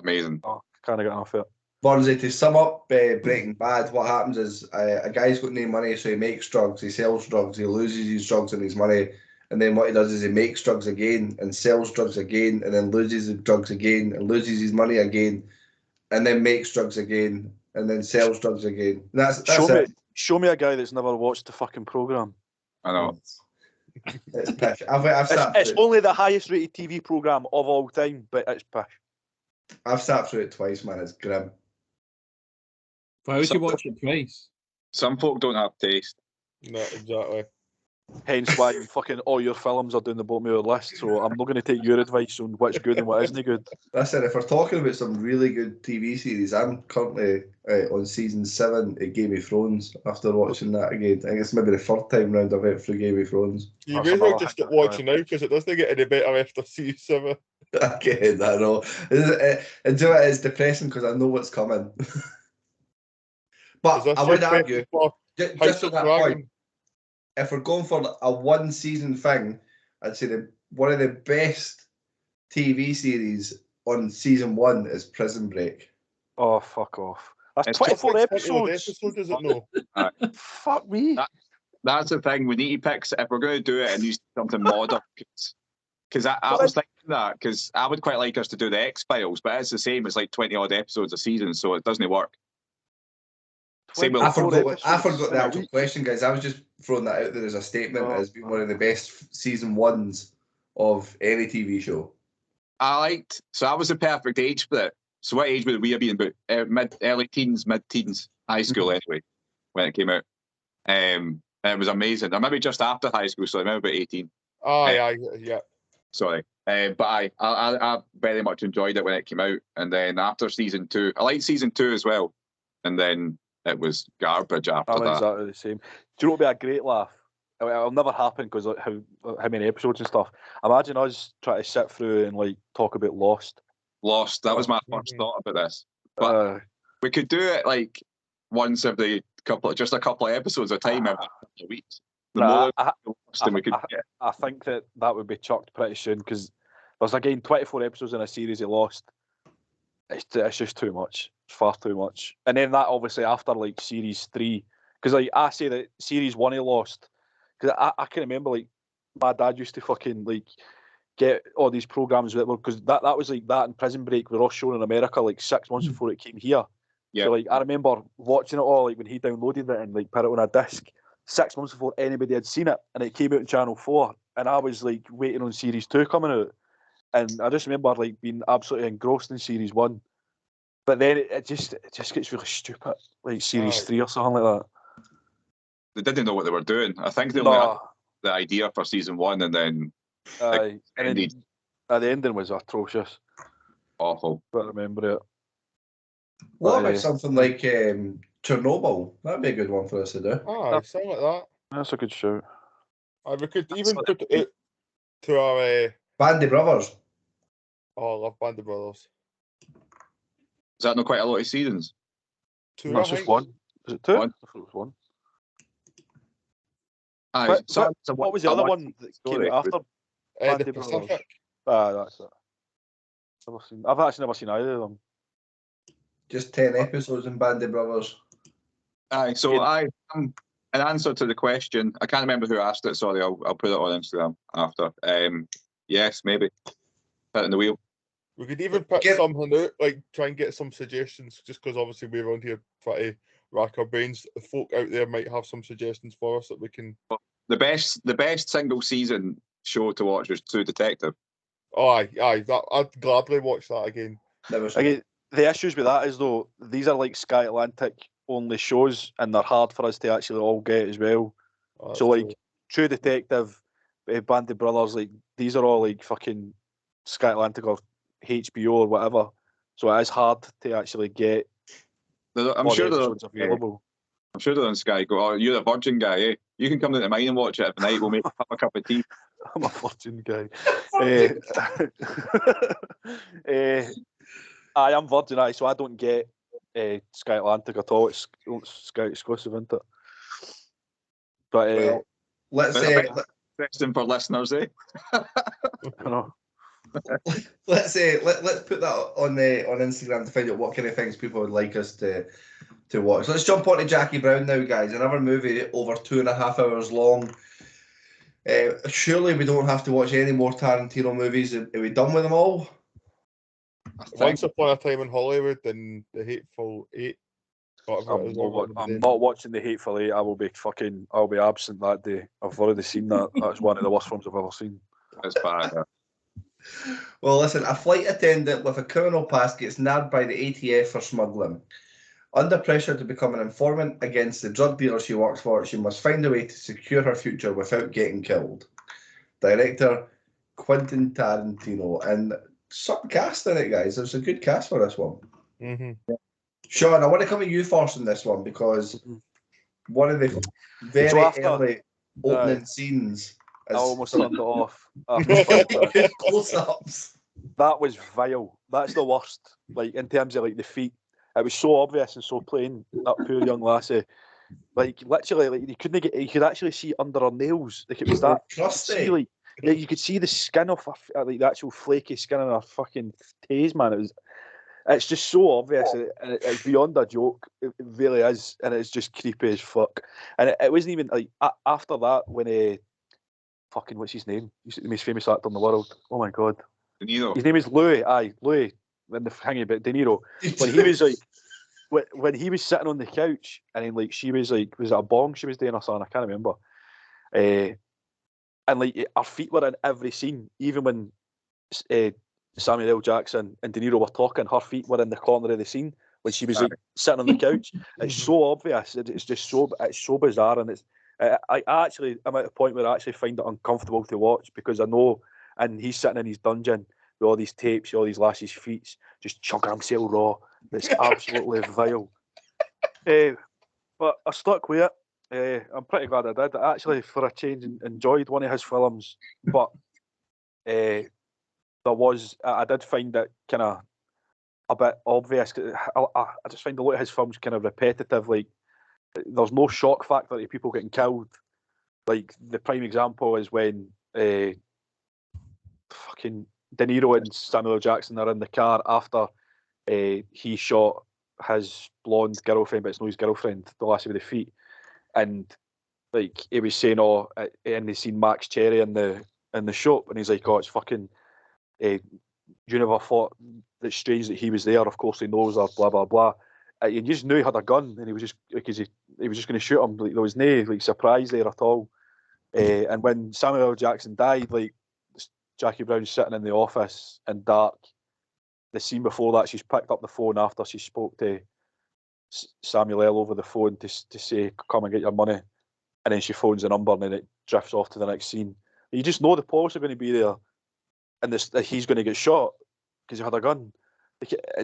Amazing. Oh, can't get enough of it. Bonzi, to sum up Breaking Bad, what happens is a guy's got no money, so he makes drugs, he sells drugs, he loses his drugs and his money, and then what he does is he makes drugs again and sells drugs again, and then loses his drugs again and loses his money again, and then makes drugs again and then sells drugs again. That's it. Show me a guy that's never watched the fucking program. I know. It's pish. I've sat it's through only the highest rated TV program of all time, but it's pish. I've sat through it twice, man. It's grim. Why would you watch it twice? Some folk don't have taste. No, exactly. Hence why fucking all your films are down the bottom of your list. So I'm not going to take your advice on what's good and what isn't good. Listen, if we're talking about some really good TV series, I'm currently on season 7 of Game of Thrones after watching that again. I think it's maybe the 3rd time round I've went through Game of Thrones. You may as well just get watching now because it doesn't get any better after season 7. Again, I know. And do it is depressing because I know what's coming. But I would argue, just on that point, if we're going for a 1-season thing, I'd say one of the best TV series on season 1 is Prison Break. Oh, fuck off. That's 24 episodes. Is it no? Fuck me. That's the thing. We need to pick, if we're going to do it, and use something modern. Because I was thinking that, because I would quite like us to do the X-Files, but it's the same. It's like 20-odd episodes a season, so it doesn't work. I forgot the actual question, guys. I was just throwing that out there as a statement as being one of the best season 1s of any TV show. So I was the perfect age split. So what age would we have been? About early teens, mid-teens, high school anyway, when it came out. And it was amazing. Or maybe just after high school, so I remember about 18. Yeah. Sorry. But I very much enjoyed it when it came out. And then after season 2, I liked season 2 as well. And then it was garbage after that. Exactly the same. Do you know what would be a great laugh? It'll never happen because of how many episodes and stuff. Imagine us trying to sit through and like talk about Lost. That was my first thought about this. But we could do it like once every just a couple of episodes a time every couple of weeks. I think that would be chucked pretty soon because there's again 24 episodes in a series of Lost. It's just too much. It's far too much. And then that obviously after like series 3, because like I say that series 1 of Lost, because I can remember like my dad used to fucking like get all these programs because that was like that and Prison Break were all shown in America like 6 months before it came here. Yeah. So like I remember watching it all like when he downloaded it and like put it on a disc 6 months before anybody had seen it, and it came out on Channel 4, and I was like waiting on series 2 coming out, and I just remember like being absolutely engrossed in series 1. But then it just gets really stupid, like series 3 or something like that. They didn't know what they were doing. I think they only had the idea for season 1, and then the ending was atrocious. Awful. But I remember it. What about something like Chernobyl? That'd be a good one for us to do. Something like that. That's a good show. We could even put it to our Bandy Brothers. Oh, I love Bandy Brothers. Is that not quite a lot of seasons? 2. That's just 1. Is it 2? 1. I thought it was 1. What was the other one that came out after Bandy the Brothers? Pacific. That's it. I've actually never seen either of them. Just 10 episodes in Bandy Brothers. In answer to the question, I can't remember who asked it. Sorry, I'll put it on Instagram after. Yes, maybe. Put it in the wheel. We could even pick something out, like try and get some suggestions, just because obviously we're on here trying to rack our brains. The folk out there might have some suggestions for us that we can the best single season show to watch was True Detective. Oh, aye. I'd gladly watch that again. Again, the issues with that is though these are like Sky Atlantic only shows, and they're hard for us to actually all get as well. Oh, So like True Detective, Band of Brothers, like these are all like fucking Sky Atlantic or HBO or whatever. So it is hard to actually get. I'm sure they're available. I'm sure they're on Sky. Go, oh, you're a Virgin guy, eh? You can come down to mine and watch it every night. We'll make have a cup of tea. I'm a Virgin guy. I am Virgin, so I don't get Sky Atlantic at all. It's Sky exclusive, isn't it? But well, let's say question for listeners, eh? I know. let's put that on Instagram to find out what kind of things people would like us to watch. Let's jump on to Jackie Brown now, guys. Another movie over 2.5 hours long. Surely we don't have to watch any more Tarantino movies. Are we done with them all? Once Upon a Time in Hollywood and The Hateful Eight. I'm not watching The Hateful Eight. I'll be absent that day. I've already seen that. That's one of the worst films I've ever seen. It's bad. Well, listen, a flight attendant with a criminal past gets nabbed by the ATF for smuggling. Under pressure to become an informant against the drug dealer she works for, she must find a way to secure her future without getting killed. Director Quentin Tarantino. And some cast in it, guys. There's a good cast for this one. Mm-hmm. Sean, I want to come at you first on this one because one of the very early opening scenes. I almost turned it off. Close-ups. That was vile. That's the worst. Like in terms of like the feet, it was so obvious and so plain. That poor young lassie, like literally, like you could actually see under her nails. Like it was that crusty. Like you could see the skin of her, like the actual flaky skin on her fucking taze, man. It's just so obvious, and it's beyond a joke. It really is, and it's just creepy as fuck. And it wasn't even like after that when fucking what's his name? He's the most famous actor in the world. Oh my god, De Niro. His name is Louis. Louis. When the hanging about De Niro, when he was like, when he was sitting on the couch, and then like she was like, was it a bong she was doing or something? I can't remember. And like her feet were in every scene, even when Samuel L. Jackson and De Niro were talking, her feet were in the corner of the scene when she was like sitting on the couch. It's so obvious. It's just it's so bizarre, and I'm at a point where I actually find it uncomfortable to watch because I know, and he's sitting in his dungeon with all these tapes, all these lassies' feet, just chugging himself raw. It's absolutely vile. But I stuck with it. I'm pretty glad I did. I actually, for a change, enjoyed one of his films, but I did find it kind of a bit obvious. I just find a lot of his films kind of repetitive. Like, there's no shock factor to people getting killed. Like, the prime example is when fucking De Niro and Samuel L. Jackson are in the car after he shot his blonde girlfriend, but it's not his girlfriend, the lassie with the feet. And like he was saying, and they seen Max Cherry in the shop, and he's like, oh, it's fucking. You never thought it's strange that he was there. Of course, he knows her. Blah blah blah. You just knew he had a gun, and he was just because he was just going to shoot him. Like there was no like surprise there at all. And when Samuel L. Jackson died, like Jackie Brown's sitting in the office in dark. The scene before that, she's picked up the phone after she spoke to Samuel L. over the phone to say, come and get your money. And then she phones the number and then it drifts off to the next scene. You just know the police are going to be there and he's going to get shot because he had a gun. Like, I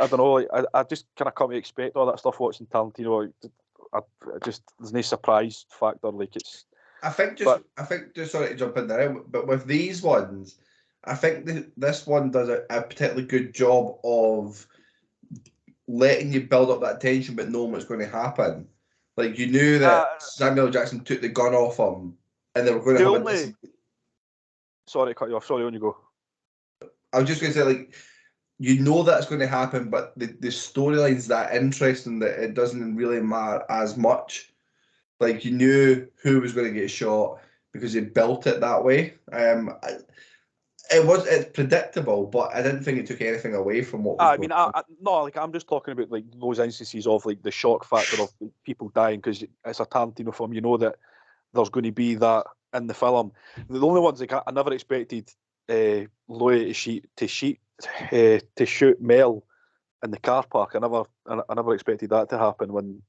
don't know. I just kind of come to expect all that stuff watching Tarantino. There's no surprise factor. Like it's. I think just sorry to jump in there, but with these ones, I think this one does a particularly good job of letting you build up that tension, but knowing what's going to happen. Like you knew that Samuel Jackson took the gun off him, and they were going to have Sorry to cut you off. Sorry, on you go. I was just going to say, like, you know that's going to happen, but the storyline's that interesting that it doesn't really matter as much. Like you knew who was going to get shot because you built it that way. It's predictable, but I didn't think it took anything away from what was going on. No, like I'm just talking about like those instances of like the shock factor of people dying because it's a Tarantino film. You know that there's going to be that in the film. The only ones I never expected Louis to shoot Mel in the car park. I never expected that to happen when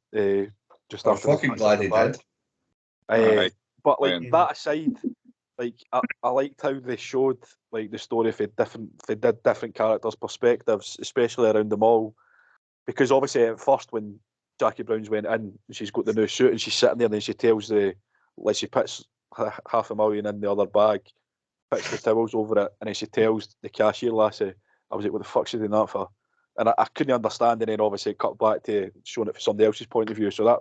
just I'm after. the fucking fact glad of he the bag. did. But like that aside, like I liked how they showed like the story for different characters' perspectives, especially around the mall. Because obviously at first when Jackie Brown's went in, she's got the new suit and she's sitting there and then she tells she puts $500,000 in the other bag, puts the towels over it, and then she tells the cashier lassie, I was like, what the fuck's she doing that for? And I couldn't understand, and then obviously it cut back to showing it from somebody else's point of view. So that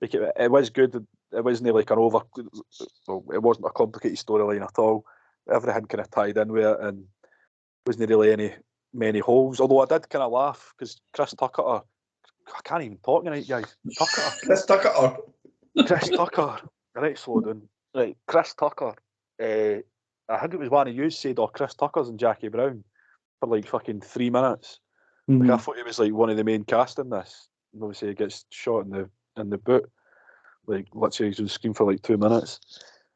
like it was good. It wasn't like it wasn't a complicated storyline at all. Everything kind of tied in with it, and wasn't really many holes. Although I did kind of laugh because Chris Tucker, I can't even talk tonight, guys. Chris Tucker. Right, slow down. Right, Chris Tucker. I think it was one of you said, "Oh, Chris Tucker's and Jackie Brown," for like fucking 3 minutes. Like I thought he was like one of the main cast in this. And obviously, he gets shot in the boot. Like literally, he's on screen for like 2 minutes.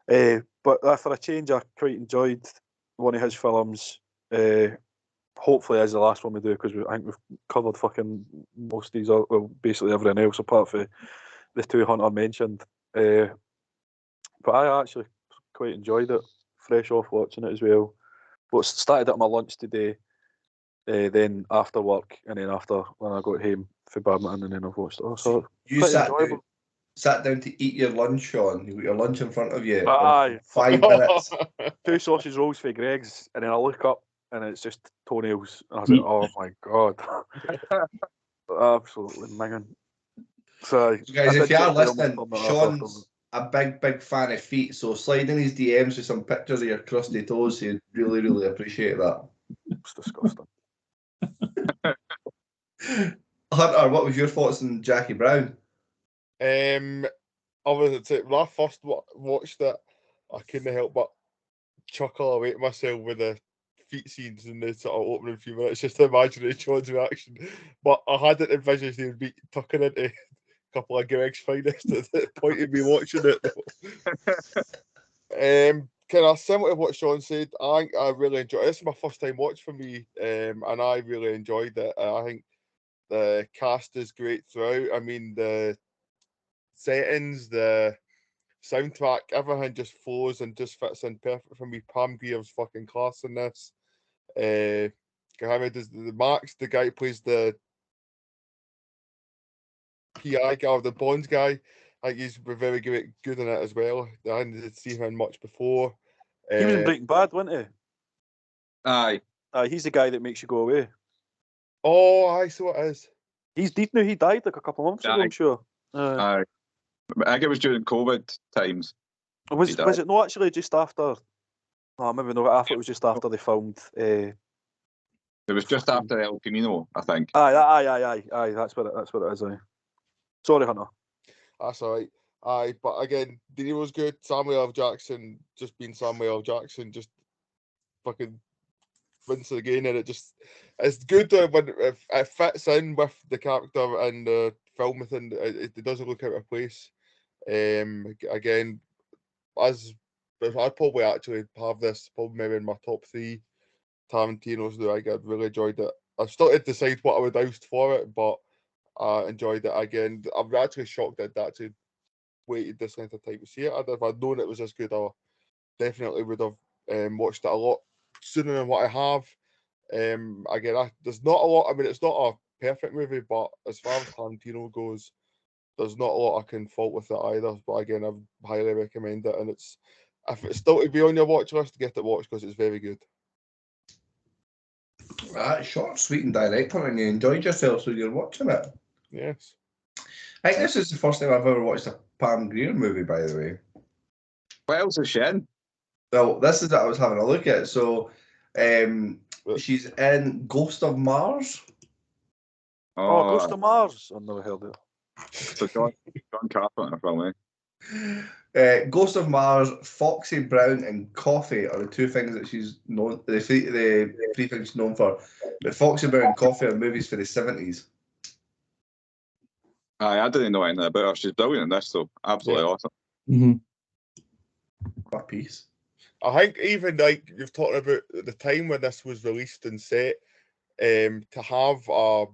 But for a change, I quite enjoyed one of his films. Hopefully, as the last one we do, because I think we've covered fucking most of these. Well, basically everything else apart from the two Hunter mentioned. But I actually quite enjoyed it. Fresh off watching it as well. But started at my lunch today. Then after work, and then after when I got home for badminton, and then I've watched it. So you sat down to eat your lunch, Sean. You got your lunch in front of you. Aye. 5 minutes. 2 sausage rolls for Greg's, and then I look up and it's just toenails. And I was like, oh my god, absolutely minging. So guys, if you are listening, Sean's a big fan of feet. So slide in his DMs with some pictures of your crusty toes. He'd really appreciate that. It's disgusting. Hunter, what was your thoughts on Jackie Brown? When I first watched it, I couldn't help but chuckle away to myself with the feet scenes in the sort of opening few minutes, just to imagine Sean's reaction. But I hadn't envisaged he would be tucking into a couple of Greg's finest at the point of me watching it. Kind of similar to what Sean said, I think I really enjoyed it. This is my first time watch for me, and I really enjoyed it. I think the cast is great throughout. I mean, the settings, the soundtrack, everything just flows and just fits in perfect for me. Pam Grier's fucking class in this. Does the Max, the guy who plays the PI guy, or the Bonds guy, I think he's very good in it as well. I didn't see him much before. He was in Breaking Bad, wasn't he? Aye. He's the guy that makes you go away. Oh, aye, so it is. He's dead now. He died like a couple of months ago, I'm sure. Aye. I think it was during COVID times. Was it not actually just after? No, maybe not. I thought it was just after they filmed. It was just after El Camino, I think. Aye. That's what it is. Aye. Sorry, Hunter. That's all right. Aye, but again, De Niro's good. Samuel L. Jackson, just being Samuel L. Jackson, just fucking wins again, and it's good when it fits in with the character and the film within. It doesn't look out of place. Again, I'd probably actually have this probably maybe in my top 3 Tarantino's. I really enjoyed it. I've still to decide what I would oust for it, but I enjoyed it again. I'm actually shocked that I actually waited this length of time to see it. If I'd known it was this good, I definitely would have watched it a lot sooner than what I have. Again, there's not a lot. I mean, it's not a perfect movie, but as far as Tarantino goes, there's not a lot I can fault with it either. But again, I highly recommend it, and if it's still to be on your watch list, get it watched because it's very good. Short, sweet, and direct, and you enjoyed yourself, so you're watching it. Yes. I think this is the first time I've ever watched a Pam Grier movie, by the way. What else is she in? Well, this is what I was having a look at. So, she's in Ghost of Mars. Oh, Ghost of Mars. I've never heard of it. So John Carpenter film, eh? Ghost of Mars, Foxy Brown, and Coffee are the 2 things that she's known. The 3 things she's known for. But Foxy Brown and Coffee are movies for the 70s. Aye, I didn't know anything about her. She's brilliant in this, though. Absolutely awesome. Mm-hmm. My piece. I think even like you've talked about the time when this was released and set, to have a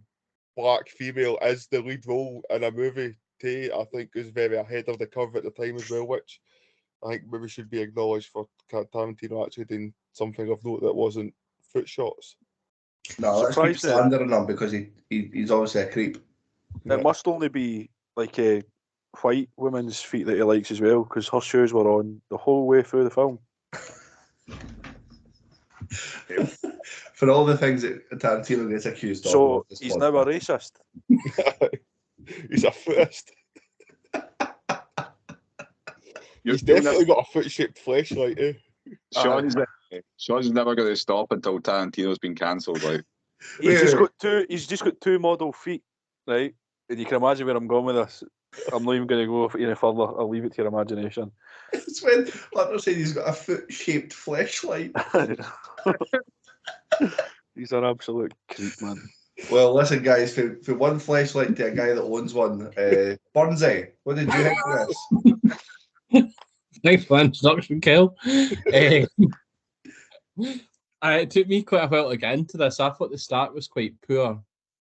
black female as the lead role in a movie, I think is very ahead of the curve at the time as well, which I think maybe should be acknowledged for Tarantino actually doing something of note that wasn't foot shots. No, let's keep Surprised that slandering him because he's obviously a creep. it must only be like a white woman's feet that he likes as well, because her shoes were on the whole way through the film. For all the things that Tarantino gets accused of. So on this he's now a podcast. racist. He's a footist. He's definitely got a foot-shaped fleshlight, eh? Sean's never going to stop until Tarantino's been cancelled. Like He's just got two model feet, right? And you can imagine where I'm going with this. I'm not even going to go any further. I'll leave it to your imagination. It's when Hunter said he's got a foot-shaped fleshlight. He's an absolute creep, man. Well, listen, guys, for one fleshlight to a guy that owns one, Burnsy, what did you think of this? Nice one, introduction, Kel. It took me quite a while to get into this. I thought the start was quite poor.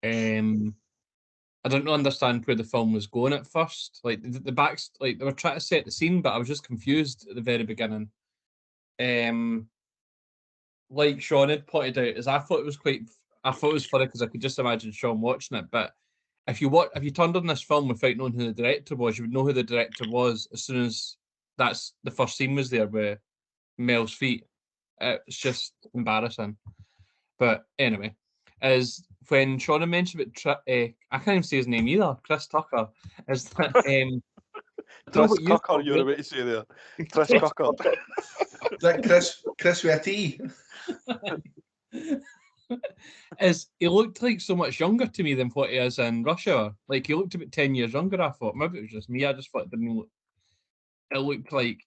I didn't understand where the film was going at first. Like the backs, like they were trying to set the scene, but I was just confused at the very beginning. Like Sean had pointed out, I thought it was funny because I could just imagine Sean watching it. But if you turned on this film without knowing who the director was, you would know who the director was as soon as that's the first scene was there with Mel's feet. It's just embarrassing. But anyway, as when Sean had mentioned about I can't even say his name either, Chris Tucker, is that Chris Tucker, you were about to say there. Chris Tucker. Is that Chris with a T? Is he looked like so much younger to me than what he is in Russia. Like he looked about 10 years younger, I thought. Maybe it was just me. I just thought it didn't look. It looked like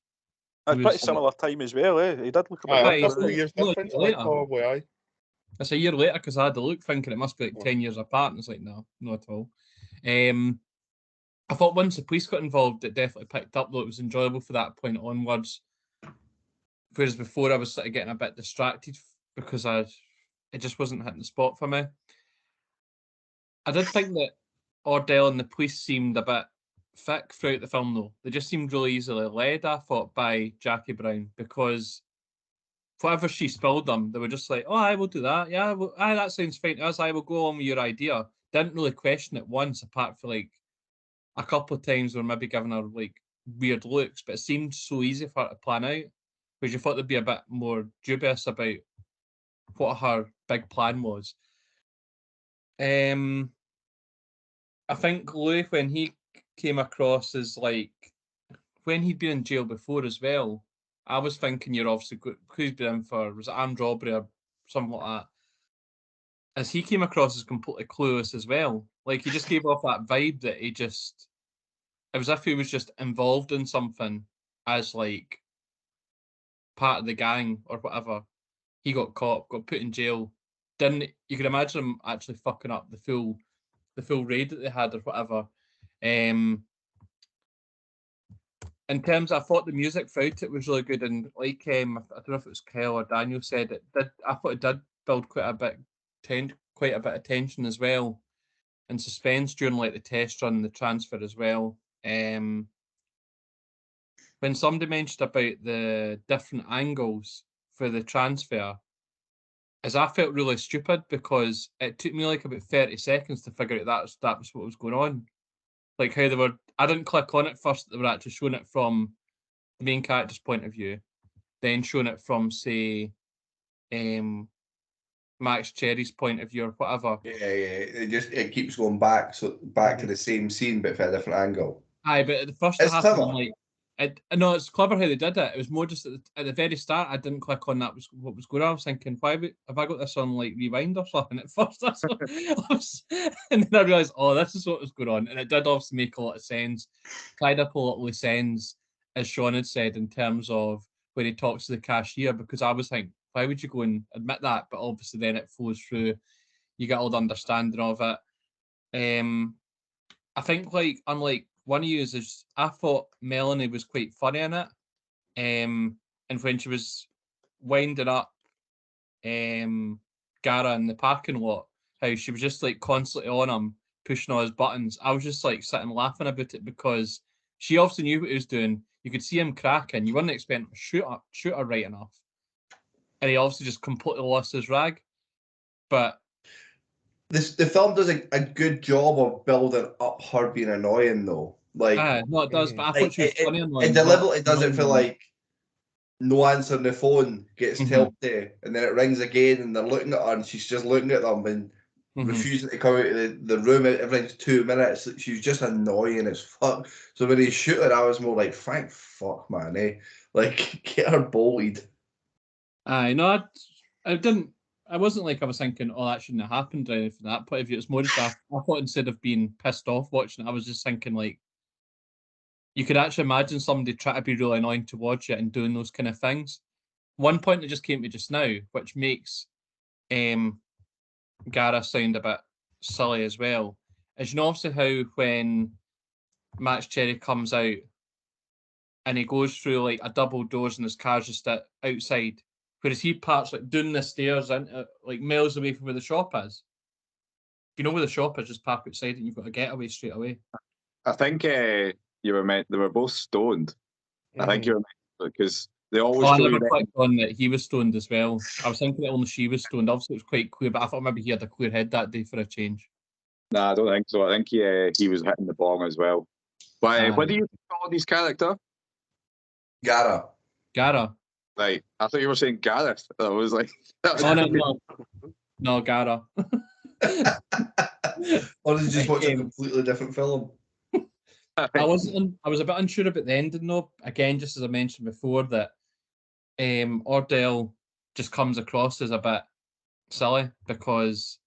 a pretty similar time as well, eh? He did look about a couple of years difference, probably, aye. It's a year later because I had to look thinking it must be like 10 years apart, and it's like, no, not at all. I thought once the police got involved, it definitely picked up, though it was enjoyable for that point onwards. Whereas before I was sort of getting a bit distracted because it just wasn't hitting the spot for me. I did think that Ordell and the police seemed a bit thick throughout the film, though. They just seemed really easily led, I thought, by Jackie Brown, because whatever she spilled them, they were just like, oh, I will do that. Yeah, that sounds fine to us. I will go on with your idea. Didn't really question it once, apart from like a couple of times where maybe giving her like weird looks, but it seemed so easy for her to plan out, because you thought there'd be a bit more dubious about what her big plan was. I think Louis, when he came across as like, when he'd been in jail before as well, I was thinking you're obviously good, because he's been in for, was it armed robbery or something like that? As he came across as completely clueless as well. Like he just gave off that vibe that it was as if he was just involved in something as like part of the gang or whatever. He got caught, got put in jail. You can imagine him actually fucking up the full raid that they had or whatever. In terms, I thought the music throughout it was really good, and like I don't know if it was Kyle or Daniel said it did. I thought it did build quite a bit of tension as well, and suspense during like the test run, and the transfer as well. When somebody mentioned about the different angles for the transfer, as I felt really stupid because it took me like about 30 seconds to figure out that was what was going on. Like how they were, I didn't click on it first, they were actually showing it from the main character's point of view, then showing it from, say, Max Cherry's point of view or whatever. Yeah. It keeps going back to the same scene, but from a different angle. Aye, but at the first it's clever. No, it's clever how they did it. It was more just at the very start. I didn't click on that was what was going on. I was thinking, have I got this on like rewind or something? At first, and then I realised, oh, this is what was going on, and it did obviously make a lot of sense. Tied up a lot of loose ends, as Sean had said, in terms of when he talks to the cashier. Because I was thinking, why would you go and admit that? But obviously, then it flows through. You get all the understanding of it. I think, like, unlike one of you, I thought Melanie was quite funny in it. and when she was winding up Gara in the parking lot, how she was just like constantly on him, pushing all his buttons. I was just like sitting laughing about it because she obviously knew what he was doing. You could see him cracking. You wouldn't expect him to shoot her right enough. And he obviously just completely lost his rag. But the film does a good job of building up her being annoying, though. Like, no, it does. But I like, thought she was funny annoying. it deliberately does it for annoying. like no answering the phone, gets told to, and then it rings again, and they're looking at her, and she's just looking at them and refusing to come out of the room every 2 minutes. She's just annoying as fuck. So when he shoot her, I was more like, thank fuck, man, eh? Like, get her bullied. No, I didn't. I wasn't like I was thinking, oh, that shouldn't have happened or anything from that point of view. It's more just I thought instead of being pissed off watching it, I was just thinking like, you could actually imagine somebody trying to be really annoying to watch it and doing those kind of things. One point that just came to me just now, which makes Gara sound a bit silly as well, is obviously how when Max Cherry comes out and he goes through like a double doors and his car's just outside, whereas he parks like down the stairs into like miles away from where the shop is. You know where the shop is, just park outside and you've got a getaway straight away. I think they were both stoned. I think you were meant because they always. I never clicked on that he was stoned as well. I was thinking that only she was stoned. Obviously, it was quite clear, but I thought maybe he had a clear head that day for a change. Nah, I don't think so. I think he was hitting the bong as well. But what do you call his character? Gara. Right. I thought you were saying Gareth. I was like, no, Gara. Or did you just watch a completely different film? I was a bit unsure about the ending though. Again, just as I mentioned before, that Ordell just comes across as a bit silly because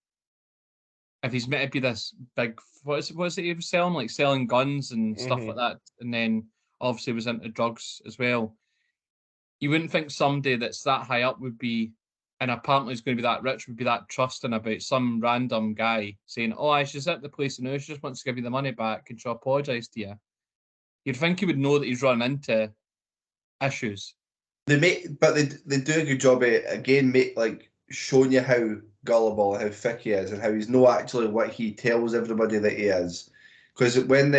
if he's meant to be this big, what is it he was selling? Like selling guns and stuff like that, and then obviously was into drugs as well. You wouldn't think somebody that's that high up would be, and apparently is going to be that rich, would be that trusting about some random guy saying, "Oh, she's at the place now. She just wants to give you the money back and she'll apologise to you." You'd think he would know that he's running into issues. They do a good job at again, like showing you how gullible, how thick he is, and how he's not actually what he tells everybody that he is. Because when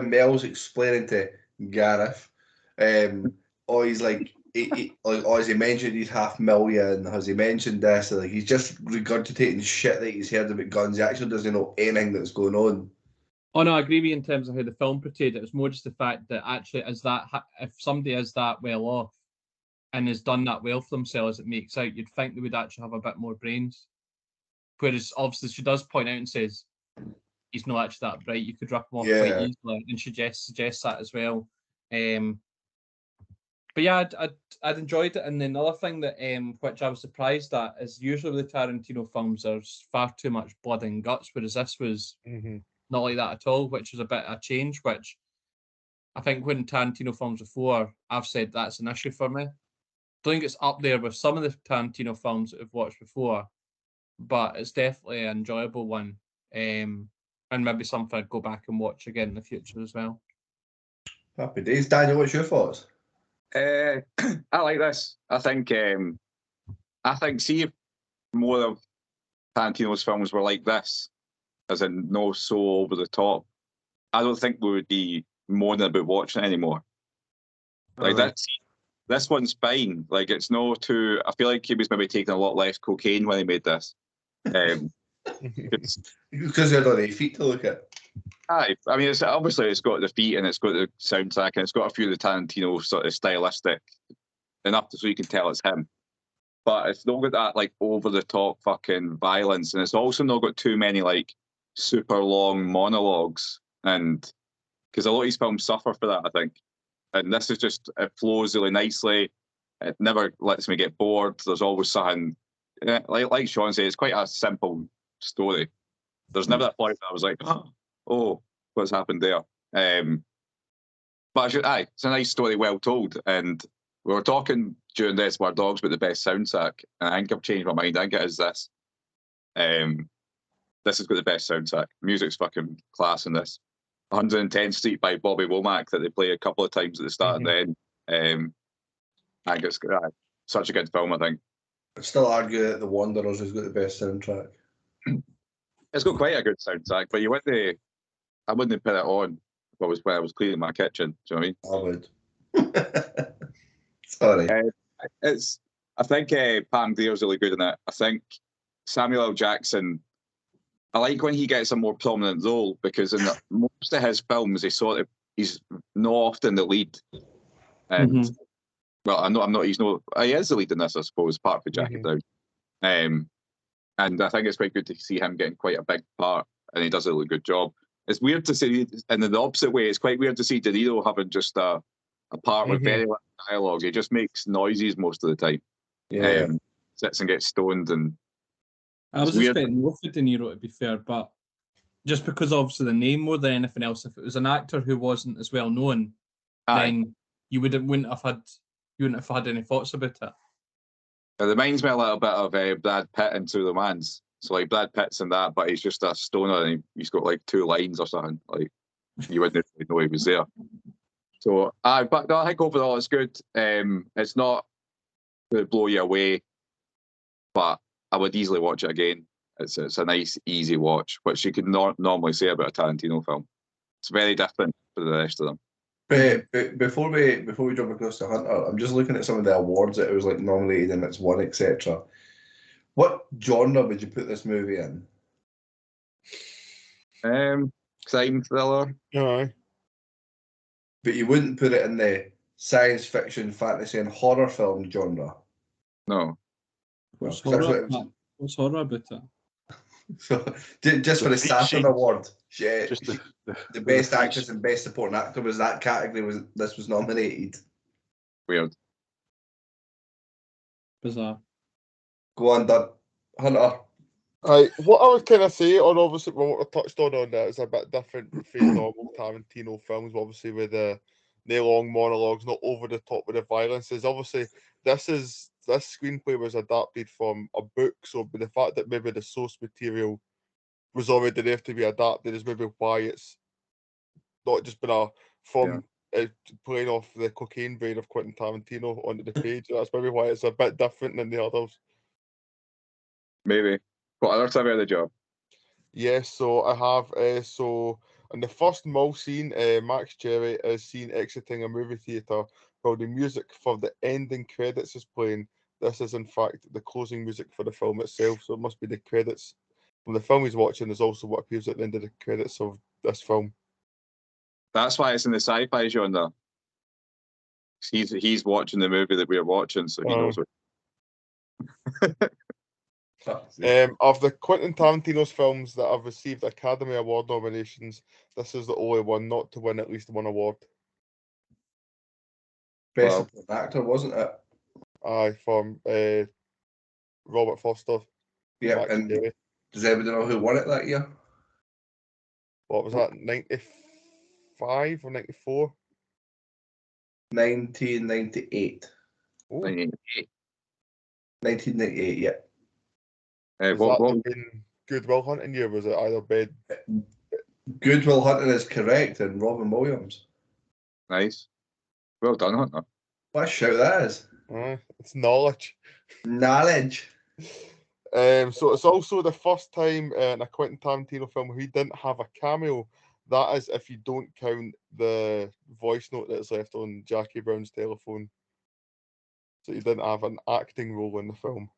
Mel's explaining to Gareth, he's like. Has he mentioned he's $500,000? Has he mentioned this? Like he's just regurgitating shit that he's heard about guns. He actually doesn't know anything that's going on. Oh no, I agree with you in terms of how the film portrayed it. It's more just the fact that actually, if somebody is that well off and has done that well for themselves, it makes out you'd think they would actually have a bit more brains. Whereas obviously she does point out and says he's not actually that bright. You could rip him off quite easily, and she suggests that as well. But yeah, I'd enjoyed it. And then another thing that which I was surprised at is usually with the Tarantino films there's far too much blood and guts, whereas this was not like that at all, which was a bit of a change, which I think when Tarantino films before, I've said that's an issue for me. I don't think it's up there with some of the Tarantino films that I've watched before, but it's definitely an enjoyable one. And maybe something I'd go back and watch again in the future as well. Happy days. Daniel, what's your thoughts? I like this. I think see if more of Tarantino's films were like this, as in no so over the top, I don't think we would be moaning about watching it anymore. Like this one's fine. Like it's no too. I feel like he was maybe taking a lot less cocaine when he made this. Because he had all the feet to look at. Aye, I mean, it's got the feet and it's got the soundtrack and it's got a few of the Tarantino sort of stylistic enough so you can tell it's him. But it's not got that like over the top fucking violence, and it's also not got too many like super long monologues, and because a lot of these films suffer for that, I think. And this is just it flows really nicely. It never lets me get bored. There's always something like Sean said, it's quite a simple story. There's never that point that I was like, oh, what's happened there? But it's a nice story, well told. And we were talking during this War Dogs about the best soundtrack, and I think I've changed my mind. I think it is this. This has got the best soundtrack. Music's fucking class in this. 110th Street by Bobby Womack that they play a couple of times at the start and then. I think it's such a good film, I think. I'd still argue that The Wanderers has got the best soundtrack. It's got quite a good soundtrack, but I wouldn't put it on when I was cleaning my kitchen. Do you know what I would. Sorry. I mean? I think Pam Grier's really good in it. I think Samuel L. Jackson, I like when he gets a more prominent role, because in most of his films, he's not often the lead. And well, I'm not. He is the lead in this, I suppose, part of Jackie Brown. And I think it's quite good to see him getting quite a big part, and he does a really good job. It's weird to see, and in the opposite way, it's quite weird to see De Niro having just a part with very little dialogue. He just makes noises most of the time. Yeah. Sits and gets stoned, and I was expecting more for De Niro, to be fair, but just because obviously the name more than anything else, if it was an actor who wasn't as well known, then you wouldn't have had any thoughts about it. It reminds me a little bit of Brad Pitt in True Romance. So like Brad Pitt's in that, but he's just a stoner and he's got like 2 lines or something. Like you wouldn't really know he was there. So but no, I think overall it's good. It's not to blow you away, but I would easily watch it again. It's a nice, easy watch, which you could not normally say about a Tarantino film. It's very different for the rest of them. Before we jump across to Hunter, I'm just looking at some of the awards that it was like nominated and it's won, etc. What genre would you put this movie in? Crime thriller. Aye. But you wouldn't put it in the science fiction, fantasy, and horror film genre. No. What's horror about it? So just for the Saturn Award, just the best actress and best supporting actor was that category. Was nominated? Weird. Bizarre. Go on, Hunter. What I would kind of say, on obviously what I touched on that, is a bit different from normal Tarantino films, obviously with the long monologues, not over the top with the violence. Is obviously this screenplay was adapted from a book, so the fact that maybe the source material was already there to be adapted is maybe why it's not just been playing off the cocaine brain of Quentin Tarantino onto the page. That's maybe why it's a bit different than the others. Maybe. What other time of the job? Yes, so I have. So in the first mall scene, Max Cherry is seen exiting a movie theatre while the music for the ending credits is playing. This is in fact the closing music for the film itself, so it must be the credits from the film he's watching is also what appears at the end of the credits of this film. That's why it's in the sci-fi genre. He's watching the movie that we're watching, so he knows what. Of the Quentin Tarantino's films that have received Academy Award nominations, this is the only one not to win at least one award. Best supporting actor, wasn't it? Aye, from Robert Foster. Yeah, and does anybody know who won it that year? What was that, 95 or 94? 1998. 1998, yeah. What Good Will Hunting year? Was it either bed? Good Will Hunting is correct, and Robin Williams. Nice. Well done, Hunter. What a shout that is. It's knowledge. Knowledge. So it's also the first time in a Quentin Tarantino film he didn't have a cameo. That is if you don't count the voice note that's left on Jackie Brown's telephone. So he didn't have an acting role in the film.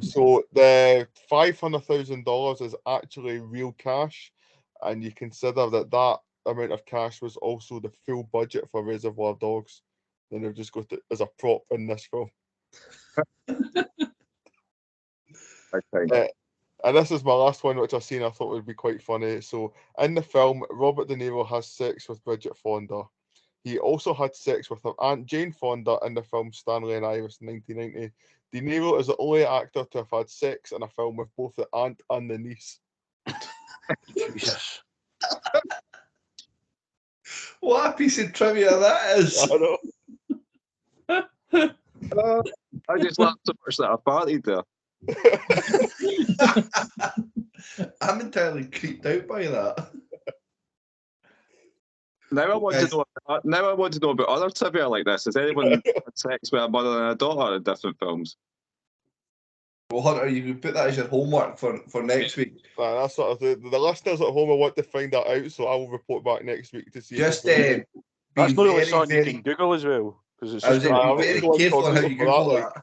So the $500,000 is actually real cash, and you consider that amount of cash was also the full budget for Reservoir Dogs. Then they've just got it as a prop in this film. And this is my last one, which I've seen. I thought would be quite funny. So in the film, Robert De Niro has sex with Bridget Fonda. He also had sex with her Aunt Jane Fonda in the film Stanley and Iris in 1990. De Niro is the only actor to have had sex in a film with both the aunt and the niece. Jesus. What a piece of trivia that is. I know. I just laughed so much that I partied there. I'm entirely creeped out by that. Now I want to know. Now I want to know about other trivia like this. Has anyone had sex with a mother and a daughter in different films? Well, Hunter, you can put that as your homework for next week. That's sort of the listeners at home. I want to find that out, so I will report back next week to see. Just That's not really very, something very, you can Google as well, because it's I was just saying, gonna be be- very Google careful on how you for that, Google like.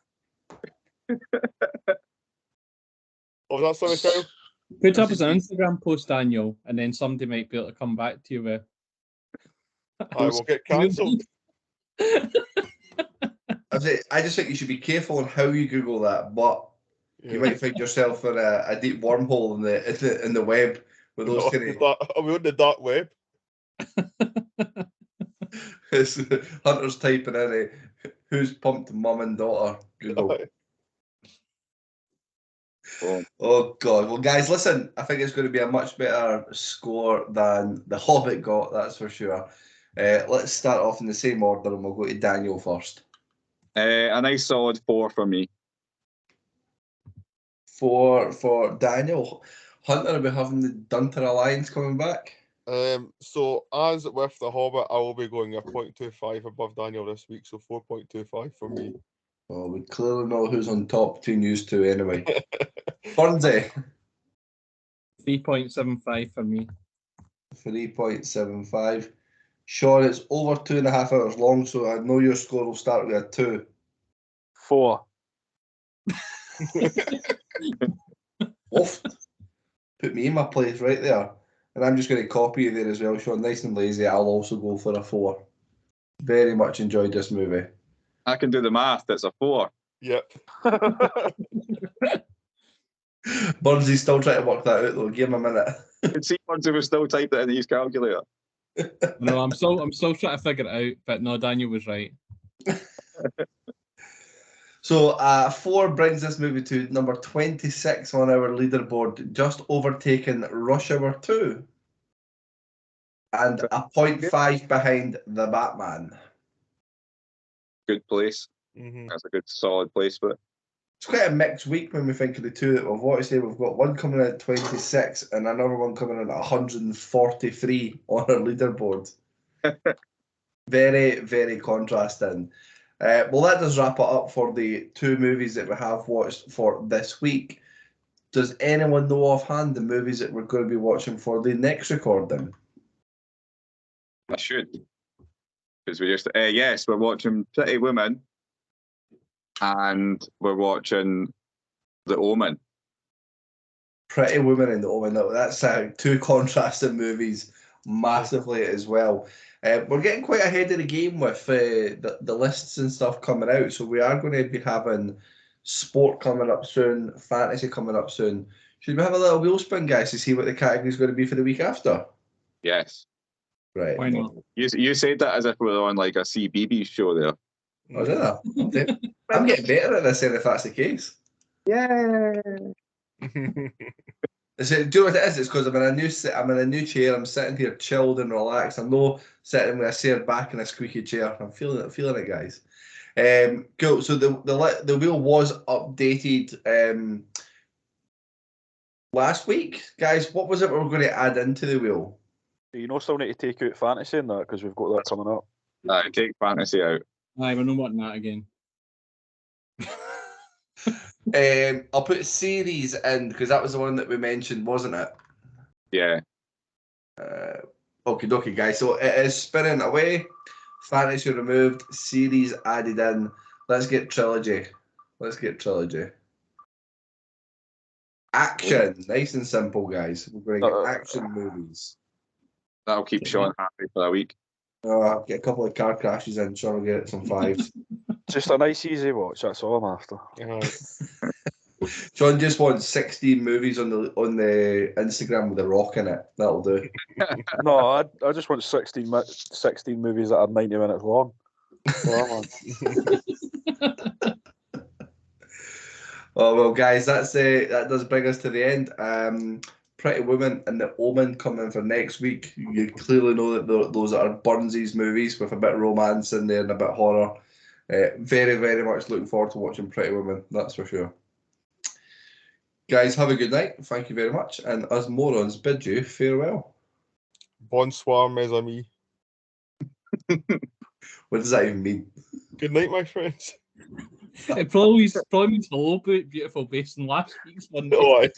that. Oh, that's something, Kyle? Put up as an Instagram post, Daniel, and then somebody might be able to come back to you with. I will get cancelled. I just think you should be careful on how you Google that, but you might find yourself in a deep wormhole in the web with those kind of. Are we on the dark web? Hunter's typing in who's pumped mum and daughter Google. Oh God! Well, guys, listen. I think it's going to be a much better score than The Hobbit got. That's for sure. Let's start off in the same order, and we'll go to Daniel first. A nice solid 4 for me. 4 for Daniel. Hunter, are we having the Dunter Alliance coming back? So as with The Hobbit, I will be going a 0.25 above Daniel this week, so 4.25 for me. Well, we clearly know who's on top between you two anyway. Burnsy. 3.75 for me. 3.75. Sean, it's over 2.5 hours long, so I know your score will start with a 2. 4. Oof. Put me in my place right there. And I'm just going to copy you there as well, Sean. Nice and lazy. I'll also go for a 4. Very much enjoyed this movie. I can do the math. It's a 4. Yep. Burnsy's still trying to work that out though. Give him a minute. You can see Bugsy was still typing it in his calculator. No, I'm still trying to figure it out, but no, Daniel was right. So 4 brings this movie to number 26 on our leaderboard, just overtaken Rush Hour 2. And a 0.5 behind The Batman. Good place. That's a good solid place for it. It's quite a mixed week when we think of the two that we've watched here. We've got one coming in at 26 and another one coming in at 143 on our leaderboard. Very, very contrasting. Well, that does wrap it up for the 2 movies that we have watched for this week. Does anyone know offhand the movies that we're going to be watching for the next recording? I should. Because we just, yes, we're watching Pretty Woman and we're watching The Omen. Pretty Woman and The Omen. That's 2 contrasting movies massively as well. We're getting quite ahead of the game with the lists and stuff coming out. So we are going to be having sport coming up soon, fantasy coming up soon. Should we have a little wheel spin, guys, to see what the category is going to be for the week after? Yes. Right. Why not? You said that as if we were on like a CBeebies show there. Oh, did I? Okay. I'm getting better at this then if that's the case. Yeah. Do you know what it is? It's because I'm in a new chair. I'm sitting here chilled and relaxed. I'm not sitting with a seared back in a squeaky chair. I'm feeling it, guys. Cool. So the wheel was updated last week, guys. What was it we were going to add into the wheel? You still need to take out fantasy in that because we've got that coming up. Take fantasy out. Aye, we're not wanting that again. I'll put series in because that was the one that we mentioned, wasn't it? Yeah. Okie dokie, guys. So it is spinning away. Fantasy removed. Series added in. Let's get trilogy. Action. Nice and simple, guys. We're going to get action movies. That'll keep Sean happy for a week. I'll get a couple of car crashes in. Sean will get some 5s. Just a nice, easy watch. That's all I'm after. Sean just wants 16 movies on the Instagram with The Rock in it. That'll do. No, I just want 16 movies that are 90 minutes long. Oh well, guys, that does bring us to the end. Pretty Woman and The Omen coming for next week. You clearly know that those are Burnsy's movies with a bit of romance in there and a bit of horror. Very, very much looking forward to watching Pretty Woman, that's for sure. Guys, have a good night. Thank you very much. And us morons bid you farewell. Bonsoir, mes amis. What does that even mean? Good night, my friends. It probably means hello, beautiful, based on last week's one. Oh, aye.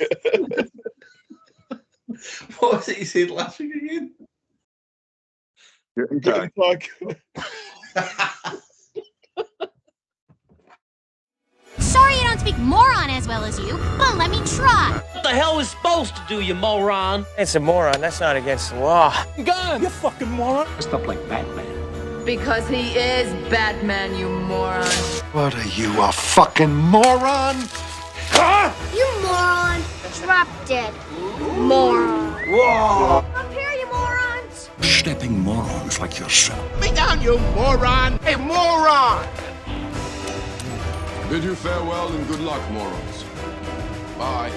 What was it you said last week again? Guten Guten Tag. Tag. Sorry I don't speak moron as well as you, but let me try. What the hell is supposed to do, you moron? It's a moron. That's not against the law. Gun! You fucking moron! Dressed up like Batman. Because he is Batman, you moron. What are you, a fucking moron? You moron. Drop dead. Moron. Whoa! Up here, you morons. Stepping morons like yourself. Me down, you moron! Hey, moron! Bid you farewell and good luck, morons. Bye.